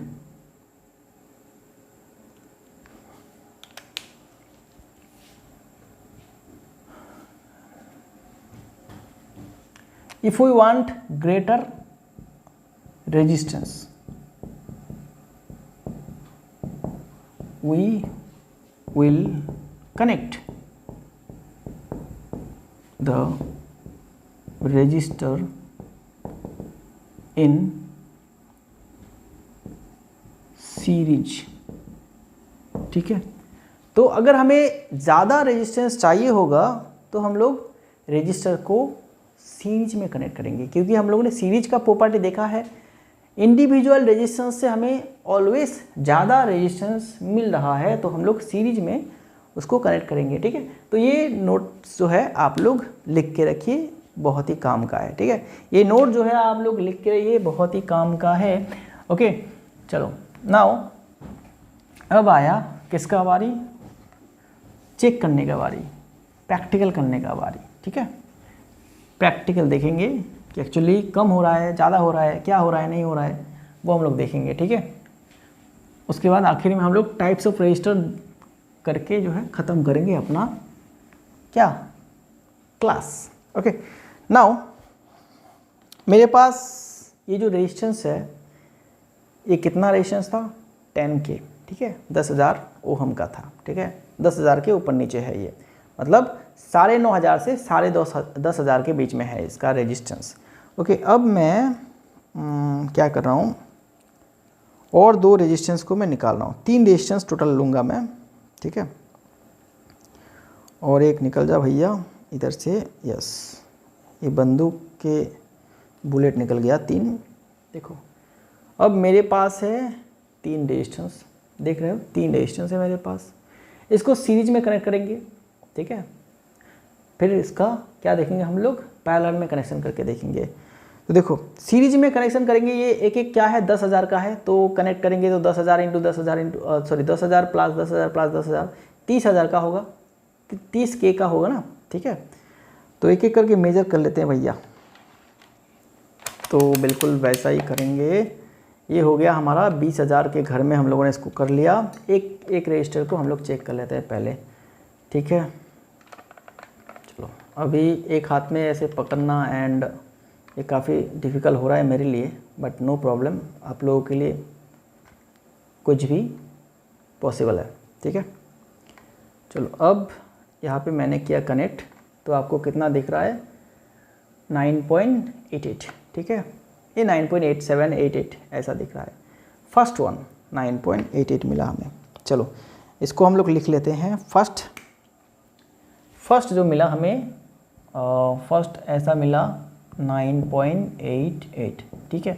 if we want greater resistance we will connect the resistor in series. ठीक है, तो अगर हमें ज़्यादा रेजिस्टेंस चाहिए होगा तो हम लोग रेजिस्टर को सीरीज में कनेक्ट करेंगे, क्योंकि हम लोगों ने सीरीज का प्रॉपर्टी देखा है, इंडिविजुअल रेजिस्टेंस से हमें ऑलवेज ज़्यादा रेजिस्टेंस मिल रहा है, तो हम लोग सीरीज में उसको कनेक्ट करेंगे। ठीक है, तो ये नोट्स जो है आप लोग लिख के रखिए, बहुत ही काम का है। ठीक है, ये नोट जो है आप लोग लिख के रखिए, बहुत ही काम का है। ओके, चलो नाउ अब आया किसका बारी, चेक करने का बारी, प्रैक्टिकल करने का बारी। ठीक है, प्रैक्टिकल देखेंगे कि एक्चुअली कम हो रहा है, ज़्यादा हो रहा है, क्या हो रहा है, नहीं हो रहा है, वो हम लोग देखेंगे। ठीक है, उसके बाद आखिर में हम लोग टाइप्स ऑफ रजिस्टर करके जो है ख़त्म करेंगे अपना क्या क्लास। ओके, नाउ मेरे पास ये जो रेजिस्टेंस है, ये कितना रेजिस्टेंस था, 10K। ठीक है, 10,000 ओहम का था। ठीक है, 10,000 के ऊपर नीचे है ये, मतलब 9,500 से 10,500 के बीच में है इसका रेजिस्टेंस। ओके, अब मैं क्या कर रहा हूँ, और 2 रेजिस्टेंस को मैं निकाल रहा हूँ, 3 रेजिस्टेंस टोटल लूँगा मैं। ठीक है, और एक निकल जा भैया इधर से, यस, ये बंदूक के बुलेट निकल गया 3। देखो अब मेरे पास है 3 रेजिस्टेंस, देख रहे हो 3 रेजिस्टेंस है मेरे पास, इसको सीरीज में कनेक्ट करेंगे। ठीक है, फिर इसका क्या देखेंगे हम लोग, पैरेलल में कनेक्शन करके देखेंगे। तो देखो सीरीज में कनेक्शन करेंगे, ये एक एक क्या है 10,000 का है, तो कनेक्ट करेंगे तो 10,000 इंटू 10,000 इंटू 10,000 प्लस 10,000 प्लस 10,000 30,000 का होगा, 30K का होगा ना। ठीक है, तो एक एक करके मेजर कर लेते हैं भैया, तो बिल्कुल वैसा ही करेंगे। ये हो गया हमारा 20,000 के घर में हम लोगों ने इसको कर लिया। एक एक रजिस्टर को हम लोग चेक कर लेते हैं पहले। ठीक है, चलो अभी एक हाथ में ऐसे पकड़ना एंड ये काफ़ी डिफ़िकल्ट हो रहा है मेरे लिए, बट नो प्रॉब्लम, आप लोगों के लिए कुछ भी पॉसिबल है। ठीक है, चलो अब यहाँ पे मैंने किया कनेक्ट, तो आपको कितना दिख रहा है, 9.88। ठीक है, ये 9.8788 ऐसा दिख रहा है। फर्स्ट वन 9.88 मिला हमें। चलो इसको हम लोग लिख लेते हैं। फर्स्ट जो मिला हमें, फर्स्ट ऐसा मिला 9.88। ठीक है,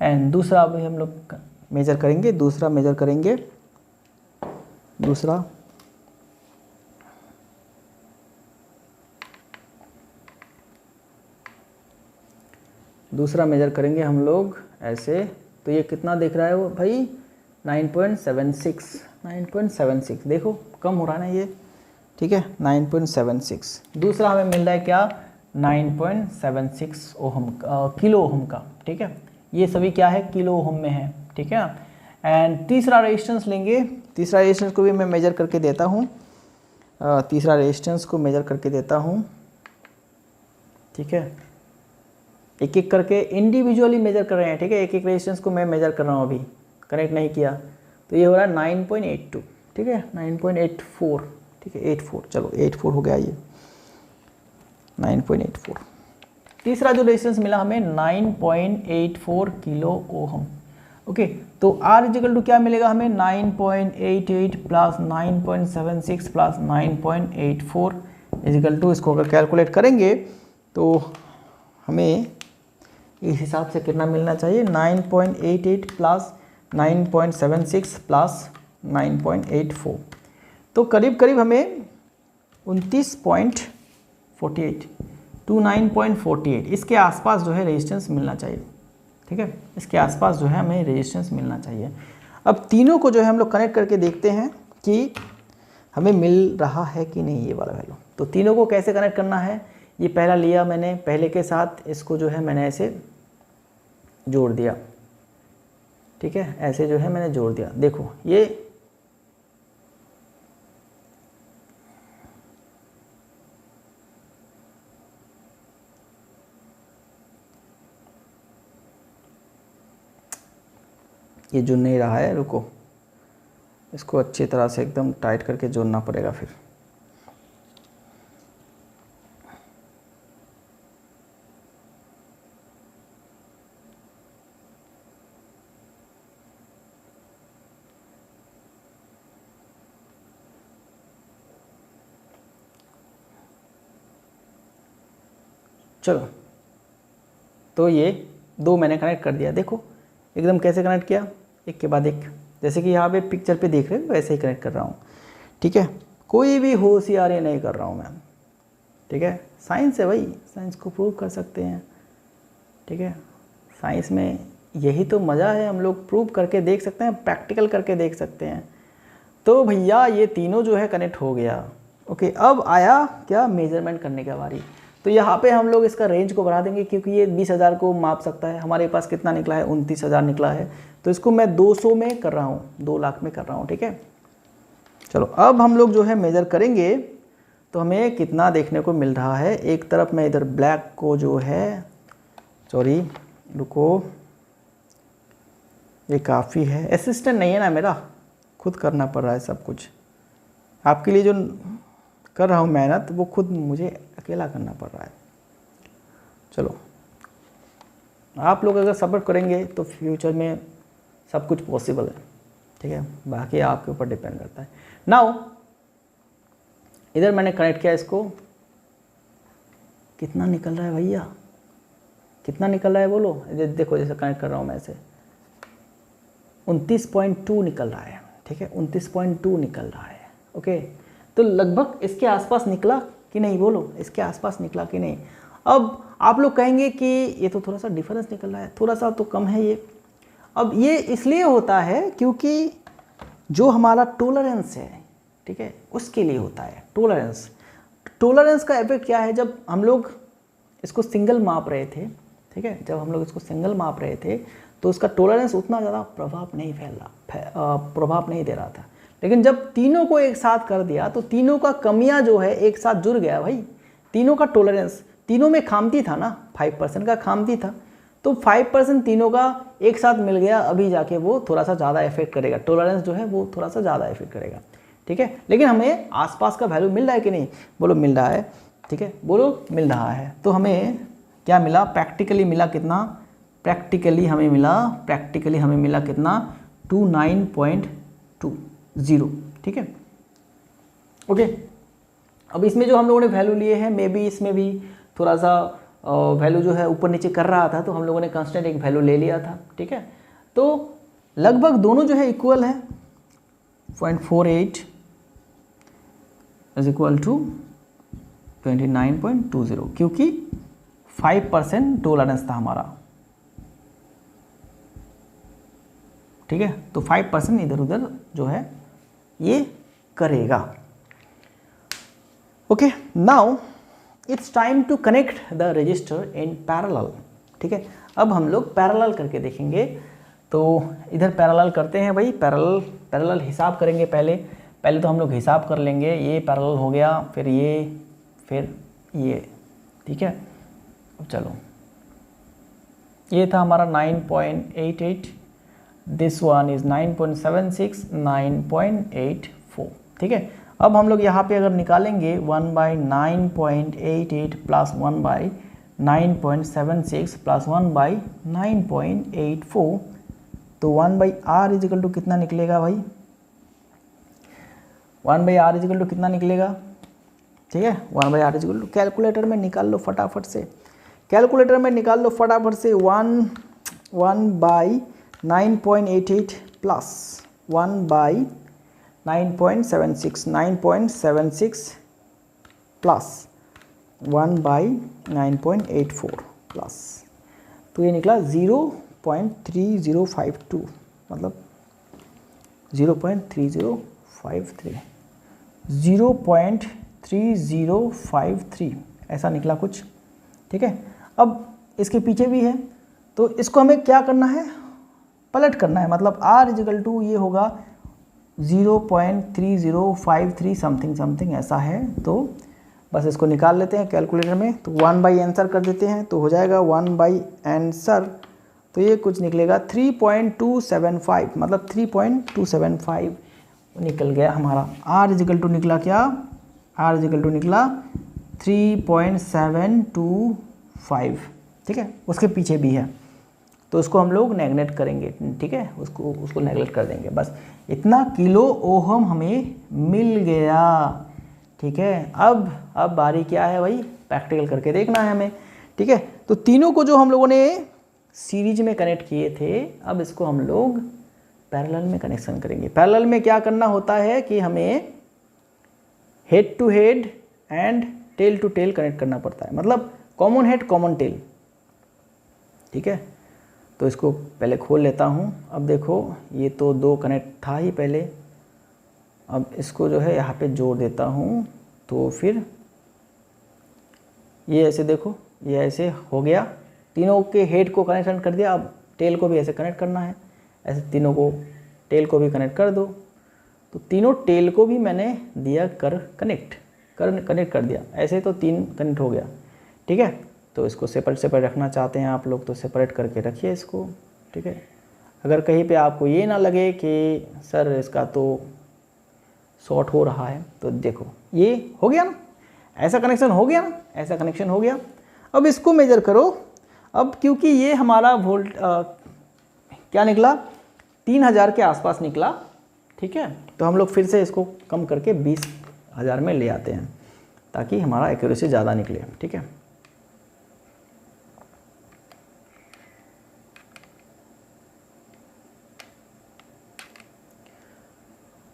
एंड दूसरा अभी हम लोग मेजर करेंगे, दूसरा मेजर करेंगे, दूसरा मेजर करेंगे हम लोग ऐसे, तो ये कितना दिख रहा है वो भाई, 9.76 देखो कम हो रहा है ना ये। ठीक है, 9.76। दूसरा हमें मिल रहा है क्या, 9.76 ओहम किलो ओहम का। ठीक है, ये सभी क्या है, किलो ओहम में है। ठीक है, एंड तीसरा रेजिस्टेंस लेंगे, तीसरा रेजिस्टेंस को भी मैं मेजर करके देता हूँ, तीसरा रेजिस्टेंस को मेजर करके देता हूँ। ठीक है, एक एक करके इंडिविजुअली मेजर कर रहे हैं। ठीक है, एक एक रेजिस्टेंस को मैं मेजर कर रहा हूँ, अभी कनेक्ट नहीं किया, तो ये हो रहा है 9.82। ठीक है, 9.84। ठीक है, 84, चलो 84 हो गया ये, 9.84। तीसरा जो रेजिस्टेंस मिला हमें 9.84 किलो ओहम। ओके, तो R इजिकल टू क्या मिलेगा हमें, 9.88 प्लस 9.76 प्लस 9.84 इजिकल टू, इसको अगर कैलकुलेट करेंगे तो हमें इस हिसाब से कितना मिलना चाहिए, 9.88 प्लस 9.76 प्लस 9.84, तो करीब करीब हमें 29.48 29.48 इसके आसपास जो है रेजिस्टेंस मिलना चाहिए। ठीक है, इसके आसपास जो है हमें रेजिस्टेंस मिलना चाहिए। अब तीनों को जो है हम लोग कनेक्ट करके देखते हैं कि हमें मिल रहा है कि नहीं ये वाला वैल्यू। तो तीनों को कैसे कनेक्ट करना है, ये पहला लिया मैंने, पहले के साथ इसको जो है मैंने ऐसे जोड़ दिया। ठीक है, ऐसे जो है मैंने जोड़ दिया। देखो ये जुड़ नहीं रहा है, रुको, इसको अच्छी तरह से एकदम टाइट करके जोड़ना पड़ेगा फिर। चलो, तो ये दो मैंने कनेक्ट कर दिया। देखो एकदम कैसे कनेक्ट किया, एक के बाद एक, जैसे कि यहाँ पे पिक्चर पे देख रहे हो वैसे ही कनेक्ट कर रहा हूँ। ठीक है, कोई भी होशियारी नहीं कर रहा हूँ मैं। ठीक है, साइंस है भाई, साइंस को प्रूव कर सकते हैं। ठीक है, साइंस में यही तो मज़ा है, हम लोग प्रूव करके देख सकते हैं, प्रैक्टिकल करके देख सकते हैं। तो भैया ये तीनों जो है कनेक्ट हो गया। ओके, अब आया क्या, मेजरमेंट करने का बारी। तो यहाँ पे हम लोग इसका रेंज को बढ़ा देंगे, क्योंकि ये 20,000 को माप सकता है। हमारे पास कितना निकला है, 29,000 निकला है। तो इसको मैं 200 में कर रहा हूँ, 2 लाख में कर रहा हूँ। ठीक है, चलो अब हम लोग जो है मेज़र करेंगे तो हमें कितना देखने को मिल रहा है। एक तरफ मैं इधर ब्लैक को जो है, सॉरी रुको, ये काफ़ी है, असिस्टेंट नहीं है ना मेरा, खुद करना पड़ रहा है सब कुछ। आपके लिए जो कर रहा हूँ मेहनत, वो खुद मुझे अकेला करना पड़ रहा है। चलो, आप लोग अगर सपोर्ट करेंगे तो फ्यूचर में सब कुछ पॉसिबल है। ठीक है, बाकी आपके ऊपर डिपेंड करता है। नाउ इधर मैंने कनेक्ट किया इसको, कितना निकल रहा है भैया, कितना निकल रहा है बोलो। देखो जैसे कनेक्ट कर रहा हूँ मैं ऐसे, 29.2 निकल रहा है। ठीक है, 29.2 निकल रहा है। ओके, तो लगभग इसके आसपास निकला कि नहीं बोलो, इसके आसपास निकला कि नहीं। अब आप लोग कहेंगे कि ये तो थोड़ा सा डिफरेंस निकल रहा है, थोड़ा सा तो कम है ये। अब ये इसलिए होता है क्योंकि जो हमारा टोलरेंस है, ठीक है, उसके लिए होता है टोलरेंस। टोलरेंस का इफेक्ट क्या है, जब हम लोग इसको सिंगल माप रहे थे, ठीक है, जब हम लोग इसको सिंगल माप रहे थे तो उसका टोलरेंस उतना ज़्यादा प्रभाव नहीं दे रहा था। लेकिन जब तीनों को एक साथ कर दिया तो तीनों का कमियां जो है एक साथ जुड़ गया भाई। तीनों का टोलरेंस, तीनों में खामती था ना, 5% का खामती था, तो 5% तीनों का एक साथ मिल गया। अभी जाके वो थोड़ा सा ज़्यादा इफेक्ट करेगा, टोलरेंस जो है वो थोड़ा सा ज़्यादा इफेक्ट करेगा। ठीक है, लेकिन हमें आसपास का वैल्यू मिल रहा है कि नहीं बोलो, मिल रहा है। ठीक है, बोलो मिल रहा है। तो हमें क्या मिला, प्रैक्टिकली मिला कितना, प्रैक्टिकली हमें मिला कितना, 29.20। ठीक है, ओके। अब इसमें जो हम लोगों ने वैल्यू लिए हैं, मे बी इसमें भी थोड़ा सा वैल्यू जो है ऊपर नीचे कर रहा था, तो हम लोगों ने कांस्टेंट एक वैल्यू ले लिया था। ठीक है, तो लगभग दोनों जो है इक्वल है, 0.48 इज इक्वल टू 29.20, क्योंकि 5% टोलरेंस था हमारा। ठीक है, तो 5% इधर उधर जो है ये करेगा। Okay, now it's time to connect the resistor in parallel. ठीक है, अब हम लोग पैरेलल करके देखेंगे। तो इधर पैरेलल करते हैं भाई, पैरेलल हिसाब करेंगे। पहले तो हम लोग हिसाब कर लेंगे, ये पैरेलल हो गया, फिर ये, फिर ये। ठीक है, अब चलो, ये था हमारा 9.88, दिस वन इज 9.76, 9.84। ठीक है, अब हम लोग यहाँ पे अगर निकालेंगे 1/9.88 प्लस 1/9.76 प्लस 1/9.84, तो 1/r इज इक्वल टू कितना निकलेगा भाई, 1/r इज इक्वल टू कितना निकलेगा। ठीक है, 1/r is equal to, calculator में निकाल लो फटाफट से, कैलकुलेटर में निकाल लो फटाफट से 1/9.88 प्लस 1/9.76 प्लस 1/9.84 प्लस, तो ये निकला 0.3052, मतलब 0.3053 ऐसा निकला कुछ। ठीक है, अब इसके पीछे भी है, तो इसको हमें क्या करना है, पलट करना है। मतलब R इजिकल टू ये होगा 0.3053 समथिंग ऐसा है। तो बस इसको निकाल लेते हैं कैलकुलेटर में, तो 1 आंसर कर देते हैं, तो हो जाएगा 1 आंसर, तो ये कुछ निकलेगा 3.275, मतलब 3.275 निकल गया हमारा। R इजिकल टू निकला क्या, R इजिकल टू निकला 3.725। ठीक है, उसके पीछे भी है, तो उसको हम लोग नेगलेक्ट करेंगे। ठीक है, उसको नेगलेक्ट कर देंगे। बस इतना किलो ओहम हमें मिल गया। ठीक है, अब बारी क्या है भाई, प्रैक्टिकल करके देखना है हमें। ठीक है, तो तीनों को जो हम लोगों ने सीरीज में कनेक्ट किए थे, अब इसको हम लोग पैरेलल में कनेक्शन करेंगे। पैरेलल में क्या करना होता है कि हमें head to head and tail to tail connect करना पड़ता है, मतलब कॉमन हेड कॉमन टेल। ठीक है, तो इसको पहले खोल लेता हूँ। अब देखो ये तो 2 कनेक्ट था ही पहले, अब इसको जो है यहाँ पे जोड़ देता हूँ, तो फिर ये ऐसे देखो, ये ऐसे हो गया, तीनों के हेड को कनेक्शन कर दिया। अब टेल को भी ऐसे कनेक्ट करना है, ऐसे तीनों को टेल को भी कनेक्ट कर दो। तो तीनों टेल को भी मैंने दिया कनेक्ट कर दिया, ऐसे तो 3 कनेक्ट हो गया। ठीक है, तो इसको सेपरेट रखना चाहते हैं आप लोग तो सेपरेट करके रखिए इसको। ठीक है, अगर कहीं पे आपको ये ना लगे कि सर इसका तो शॉर्ट हो रहा है, तो देखो ये हो गया ना, ऐसा कनेक्शन हो गया ना, ऐसा कनेक्शन हो गया। अब इसको मेजर करो। अब क्योंकि ये हमारा वोल्ट क्या निकला, 3000 के आसपास निकला। ठीक है, तो हम लोग फिर से इसको कम करके 20,000 में ले आते हैं, ताकि हमारा एक्यूरेसी ज़्यादा निकले। ठीक है,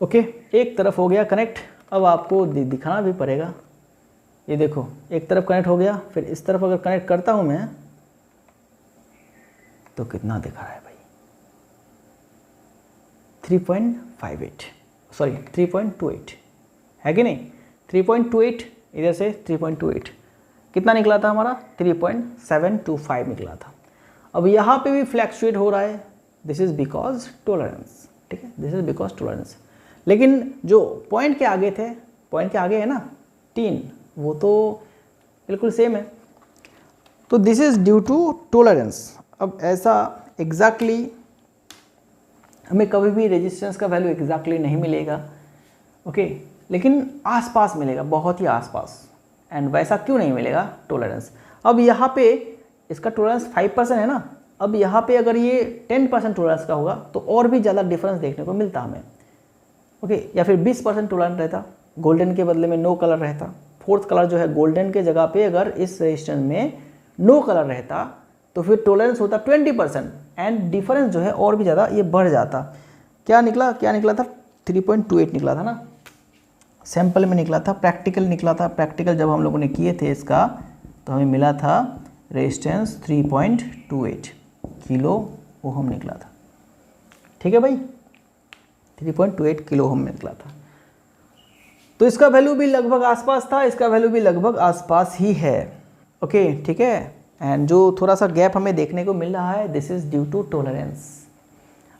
ओके, एक तरफ हो गया कनेक्ट। अब आपको दिखाना भी पड़ेगा। ये देखो एक तरफ कनेक्ट हो गया, फिर इस तरफ अगर कनेक्ट करता हूँ मैं, तो कितना दिखा रहा है भाई, 3.28 है कि नहीं, 3.28 इधर से 3.28 कितना निकला था हमारा, 3.725 निकला था। अब यहाँ पे भी फ्लैक्चुएट हो रहा है, दिस इज़ बिकॉज टॉलरेंस। ठीक है, दिस इज़ बिकॉज टॉलरेंस। लेकिन जो पॉइंट के आगे थे, पॉइंट के आगे है ना 3, वो तो बिल्कुल सेम है, तो this is due to tolerance. अब ऐसा एग्जैक्टली हमें कभी भी रेजिस्टेंस का वैल्यू एग्जैक्टली नहीं मिलेगा, ओके, लेकिन आसपास मिलेगा, बहुत ही आसपास। एंड वैसा क्यों नहीं मिलेगा, टॉलरेंस। अब यहाँ पे इसका टॉलरेंस 5% है ना, अब यहाँ पे अगर ये 10% टॉलरेंस का होगा तो और भी ज़्यादा डिफरेंस देखने को मिलता हमें, ओके, या फिर 20% टॉलरेंस रहता, गोल्डन के बदले में नो कलर रहता, फोर्थ कलर जो है गोल्डन के जगह पे अगर इस रेजिस्टेंस में नो कलर रहता, तो फिर टॉलरेंस होता 20% एंड डिफरेंस जो है और भी ज़्यादा ये बढ़ जाता। क्या निकला था, 3.28 निकला था ना, सैंपल में निकला था, प्रैक्टिकल निकला था। प्रैक्टिकल जब हम लोगों ने किए थे इसका, तो हमें मिला था रेजिस्टेंस 3.28 किलो ओहम निकला था। ठीक है भाई, 3.28 किलो ओहम निकला था। तो इसका वैल्यू भी लगभग आसपास था, इसका वैल्यू भी लगभग आसपास ही है, ओके। ठीक है, एंड जो थोड़ा सा गैप हमें देखने को मिल रहा है, this is due to tolerance,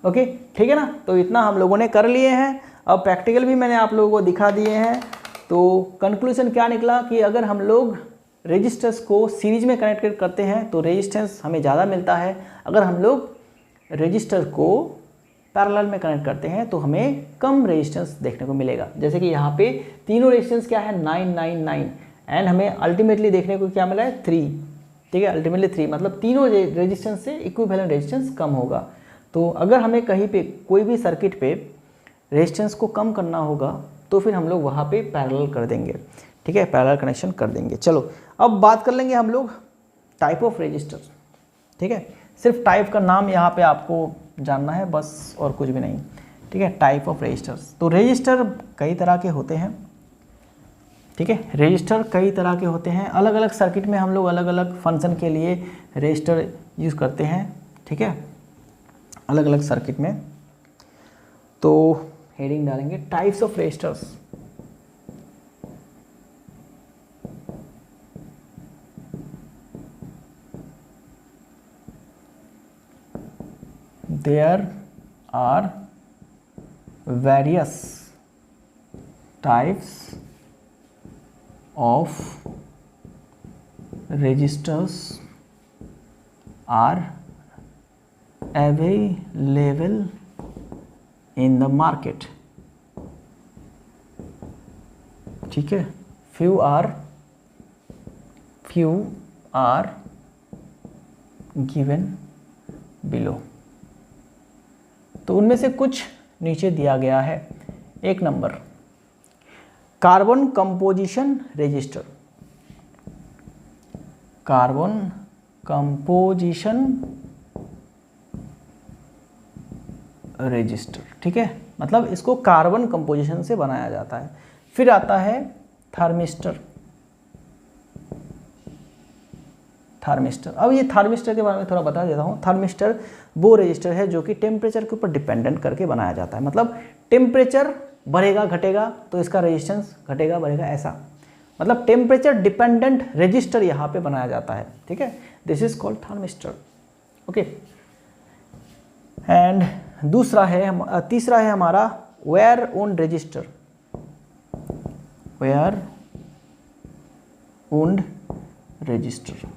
okay. ठीक है ना, तो इतना हम लोगों ने कर लिए हैं। अब प्रैक्टिकल भी मैंने आप लोगों को दिखा दिए हैं। तो कंक्लूजन क्या निकला कि अगर हम लोग रेजिस्टर्स को सीरीज में कनेक्ट करते हैं तो रेजिस्टेंस हमें ज़्यादा मिलता है। अगर हम लोग रेजिस्टर को पैरेलल में कनेक्ट करते हैं तो हमें कम रेजिस्टेंस देखने को मिलेगा। जैसे कि यहाँ पे तीनों रेजिस्टेंस क्या है, 999, एंड हमें अल्टीमेटली देखने को क्या मिला है, 3। ठीक है, अल्टीमेटली 3, मतलब तीनों रेजिस्टेंस से इक्विवेलेंट रेजिस्टेंस कम होगा। तो अगर हमें कहीं पे कोई भी सर्किट पे रेजिस्टेंस को कम करना होगा तो फिर हम लोग वहाँ पे पैरेलल कर देंगे। ठीक है, पैरेलल कनेक्शन कर देंगे। चलो अब बात कर लेंगे हम लोग टाइप ऑफ रजिस्टर, ठीक है। सिर्फ टाइप का नाम यहाँ पे आपको जानना है बस, और कुछ भी नहीं, ठीक है। टाइप ऑफ रजिस्टर्स, तो रजिस्टर कई तरह के होते हैं, ठीक है। रजिस्टर कई तरह के होते हैं, अलग अलग सर्किट में हम लोग अलग अलग फंक्शन के लिए रजिस्टर यूज़ करते हैं, ठीक है, अलग अलग सर्किट में। तो हेडिंग डालेंगे types of resistors. There are various types of registers are available in the market, ठीक है। few are given below, तो उनमें से कुछ नीचे दिया गया है। एक number carbon composition register, carbon composition register, ठीक है, मतलब इसको कार्बन कंपोजिशन से बनाया जाता है। फिर आता है थर्मिस्टर, थर्मिस्टर। अब ये थर्मिस्टर के बारे में थोड़ा बता देता हूँ। थर्मिस्टर वो रजिस्टर है जो कि टेम्परेचर के ऊपर डिपेंडेंट करके बनाया जाता है, मतलब टेम्परेचर बढ़ेगा घटेगा तो इसका रेजिस्टेंस घटेगा बढ़ेगा, ऐसा मतलब टेम्परेचर डिपेंडेंट रजिस्टर यहाँ पे बनाया जाता है, ठीक है। This is called thermistor, okay. And दूसरा है, तीसरा है हमारा wire wound resistor, wire wound resistor.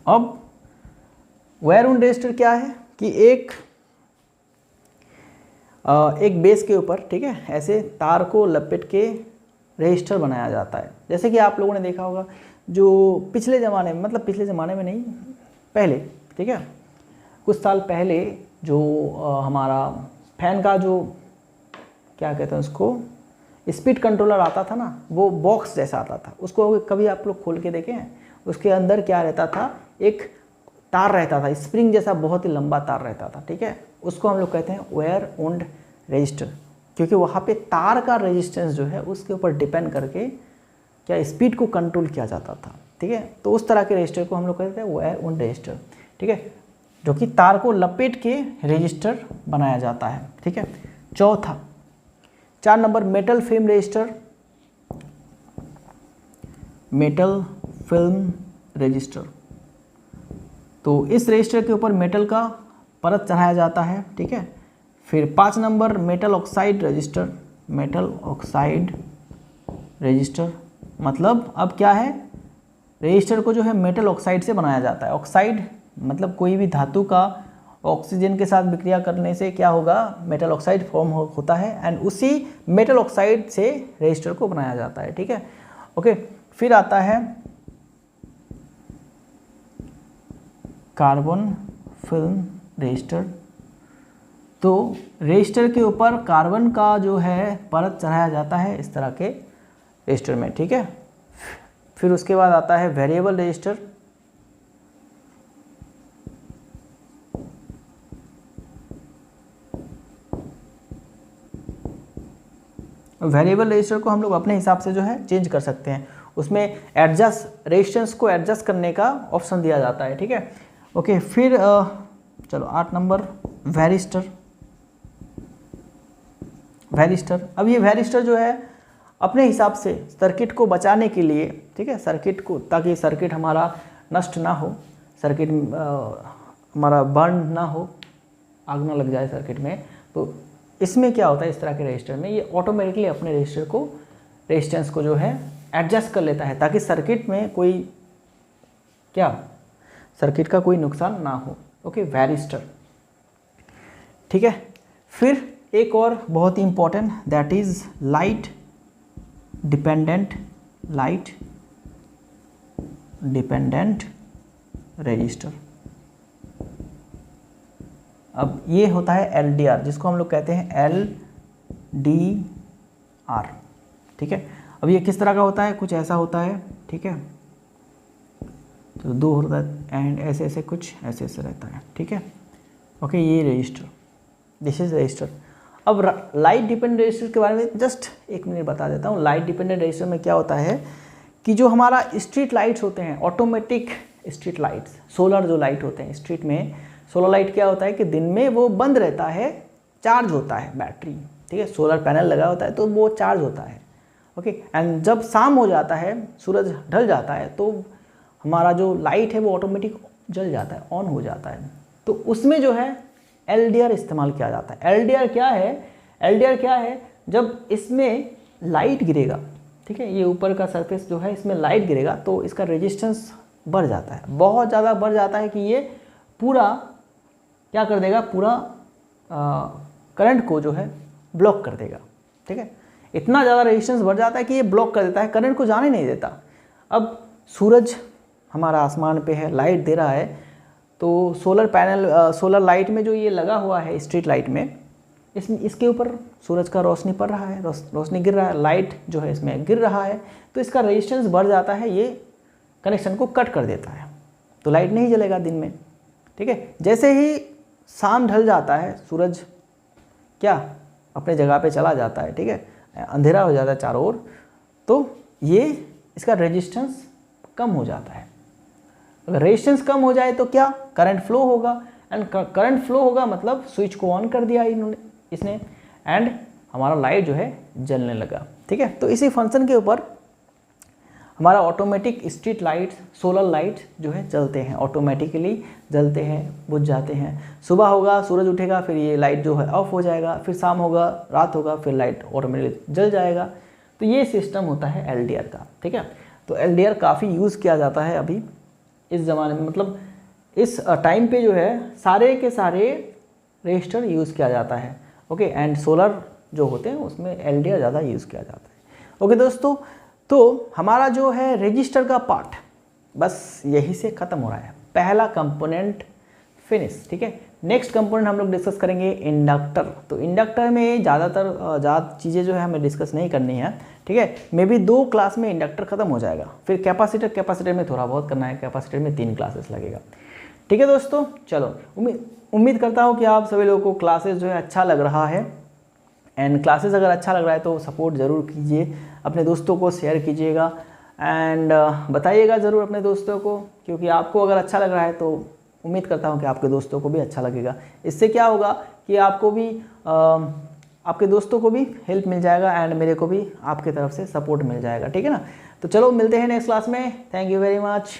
अब वेयर वुंड रजिस्टर क्या है कि एक बेस के ऊपर, ठीक है, ऐसे तार को लपेट के रजिस्टर बनाया जाता है। जैसे कि आप लोगों ने देखा होगा जो पिछले ज़माने में, मतलब पिछले ज़माने में नहीं, पहले, ठीक है, कुछ साल पहले जो हमारा फैन का जो क्या कहते हैं उसको, स्पीड कंट्रोलर आता था ना, वो बॉक्स जैसा आता था, उसको कभी आप लोग खोल के देखें? उसके अंदर क्या रहता था, एक तार रहता था, स्प्रिंग जैसा बहुत ही लंबा तार रहता था, ठीक है, उसको हम लोग कहते हैं वेयर वुंड रजिस्टर, क्योंकि वहाँ पे तार का रेजिस्टेंस जो है उसके ऊपर डिपेंड करके क्या स्पीड को कंट्रोल किया जाता था, ठीक है। तो उस तरह के रजिस्टर को हम लोग कहते हैं वेयर वुंड रजिस्टर, ठीक है, जो कि तार को लपेट के रजिस्टर बनाया जाता है, ठीक है। चौथा, 4 number metal film register, metal film register. तो इस रजिस्टर के ऊपर मेटल का परत चढ़ाया जाता है, ठीक है। फिर 5 number metal oxide register, metal oxide register, मतलब अब क्या है, रजिस्टर को जो है मेटल ऑक्साइड से बनाया जाता है। ऑक्साइड मतलब कोई भी धातु का ऑक्सीजन के साथ विक्रिया करने से क्या होगा, मेटल ऑक्साइड फॉर्म होता है, एंड उसी मेटल ऑक्साइड से रजिस्टर को बनाया जाता है, ठीक है, ओके। फिर आता है कार्बन फिल्म रजिस्टर। तो रजिस्टर के ऊपर कार्बन का जो है परत चढ़ाया जाता है इस तरह के रजिस्टर में, ठीक है। फिर उसके बाद आता है वेरिएबल रजिस्टर, वेरिएबल रजिस्टर को हम लोग अपने हिसाब से जो है चेंज कर सकते हैं, उसमें एडजस्ट रेजिस्टेंस को एडजस्ट करने का ऑप्शन दिया जाता है, ठीक है, ओके। फिर चलो 8 नंबर वेरिस्टर, वेरिस्टर। अब ये वेरिस्टर जो है अपने हिसाब से सर्किट को बचाने के लिए, ठीक है, सर्किट को, ताकि सर्किट हमारा नष्ट ना हो, सर्किट हमारा बर्न ना हो, आग ना लग जाए सर्किट में, तो इसमें क्या होता है, इस तरह के रजिस्टर में ये ऑटोमेटिकली अपने रजिस्टर को, रेजिस्टेंस को जो है एडजस्ट कर लेता है, ताकि सर्किट में कोई क्या, सर्किट का कोई नुकसान ना हो, ओके, वेरिस्टर, ठीक है। फिर एक और बहुत ही important, that is light dependent, light dependent resistor. अब ये होता है LDR, जिसको हम लोग कहते हैं LDR, ठीक है। अब ये किस तरह का होता है, कुछ ऐसा होता है, ठीक है। तो 2 होता है एंड ऐसे ऐसे कुछ ऐसे ऐसे रहता है, ठीक है। ओके, ये रजिस्टर, दिस इज रजिस्टर। अब लाइट डिपेंडेंट रजिस्टर के बारे में जस्ट 1 मिनट बता देता हूँ। लाइट डिपेंडेंट रजिस्टर में क्या होता है कि जो हमारा स्ट्रीट लाइट्स होते हैं, ऑटोमेटिक स्ट्रीट लाइट्स, सोलर जो लाइट होते हैं स्ट्रीट में, सोलर लाइट क्या होता है कि दिन में वो बंद रहता है, चार्ज होता है बैटरी, ठीक है, सोलर पैनल लगा होता है तो वो चार्ज होता है। ओके, एंड जब शाम हो जाता है, सूरज ढल जाता है, तो हमारा जो लाइट है वो ऑटोमेटिक जल जाता है, ऑन हो जाता है। तो उसमें जो है एलडीआर इस्तेमाल किया जाता है। एलडीआर क्या है? एलडीआर क्या है? जब इसमें लाइट गिरेगा, ठीक है, ये ऊपर का सरफेस जो है इसमें लाइट गिरेगा तो इसका रेजिस्टेंस बढ़ जाता है, बहुत ज़्यादा बढ़ जाता है कि ये पूरा क्या कर देगा, पूरा करंट को जो है ब्लॉक कर देगा, ठीक है। इतना ज़्यादा रेजिस्टेंस बढ़ जाता है कि ये ब्लॉक कर देता है, करंट को जाने नहीं देता। अब सूरज हमारा आसमान पे है, लाइट दे रहा है, तो सोलर पैनल, सोलर लाइट में जो ये लगा हुआ है स्ट्रीट लाइट में, इसके ऊपर सूरज का रोशनी पड़ रहा है, रोशनी गिर रहा है, लाइट जो है इसमें गिर रहा है, तो इसका रेजिस्टेंस बढ़ जाता है, ये कनेक्शन को कट कर देता है, तो लाइट नहीं जलेगा दिन में, ठीक है। जैसे ही शाम ढल जाता है, सूरज क्या अपने जगह पे चला जाता है, ठीक है, अंधेरा हो जाता है चारों ओर, तो ये इसका रेजिस्टेंस कम हो जाता है। अगर रेजिस्टेंस कम हो जाए तो क्या, करंट फ्लो होगा, एंड करंट फ्लो होगा मतलब स्विच को ऑन कर दिया इसने, एंड हमारा लाइट जो है जलने लगा, ठीक है। तो इसी फंक्शन के ऊपर हमारा automatic street lights, solar light जो है जलते हैं, ऑटोमेटिकली जलते हैं, बुझ जाते हैं। सुबह होगा, सूरज उठेगा, फिर ये लाइट जो है ऑफ हो जाएगा, फिर शाम होगा, रात होगा, फिर लाइट ऑटोमेटिकली जल जाएगा। तो ये सिस्टम होता है एलडीआर का, ठीक है। तो एलडीआर काफ़ी यूज़ किया जाता है अभी इस ज़माने में, मतलब इस टाइम पे जो है सारे के सारे रजिस्टर यूज़ किया जाता है। ओके, एंड सोलर जो होते हैं उसमें एलडीआर ज़्यादा यूज़ किया जाता है। ओके दोस्तों, तो हमारा जो है रजिस्टर का पार्ट बस यही से ख़त्म हो रहा है, पहला कंपोनेंट फिनिश, ठीक है। नेक्स्ट कंपोनेंट हम लोग डिस्कस करेंगे इंडक्टर। तो इंडक्टर में ज़्यादा चीज़ें जो है हमें डिस्कस नहीं करनी है, ठीक है। मे बी 2 क्लास में इंडक्टर ख़त्म हो जाएगा, फिर कैपेसिटर में थोड़ा बहुत करना है, कैपेसिटर में 3 क्लासेस लगेगा, ठीक है दोस्तों। चलो, उम्मीद करता हूँ कि आप सभी लोगों को क्लासेस जो है अच्छा लग रहा है, एंड क्लासेस अगर अच्छा लग रहा है तो सपोर्ट ज़रूर कीजिए, अपने दोस्तों को शेयर कीजिएगा, एंड बताइएगा ज़रूर अपने दोस्तों को, क्योंकि आपको अगर अच्छा लग रहा है तो उम्मीद करता हूँ कि आपके दोस्तों को भी अच्छा लगेगा। इससे क्या होगा कि आपको भी आपके दोस्तों को भी हेल्प मिल जाएगा, एंड मेरे को भी आपकी तरफ से सपोर्ट मिल जाएगा, ठीक है ना। तो चलो मिलते हैं नेक्स्ट क्लास में, थैंक यू वेरी मच।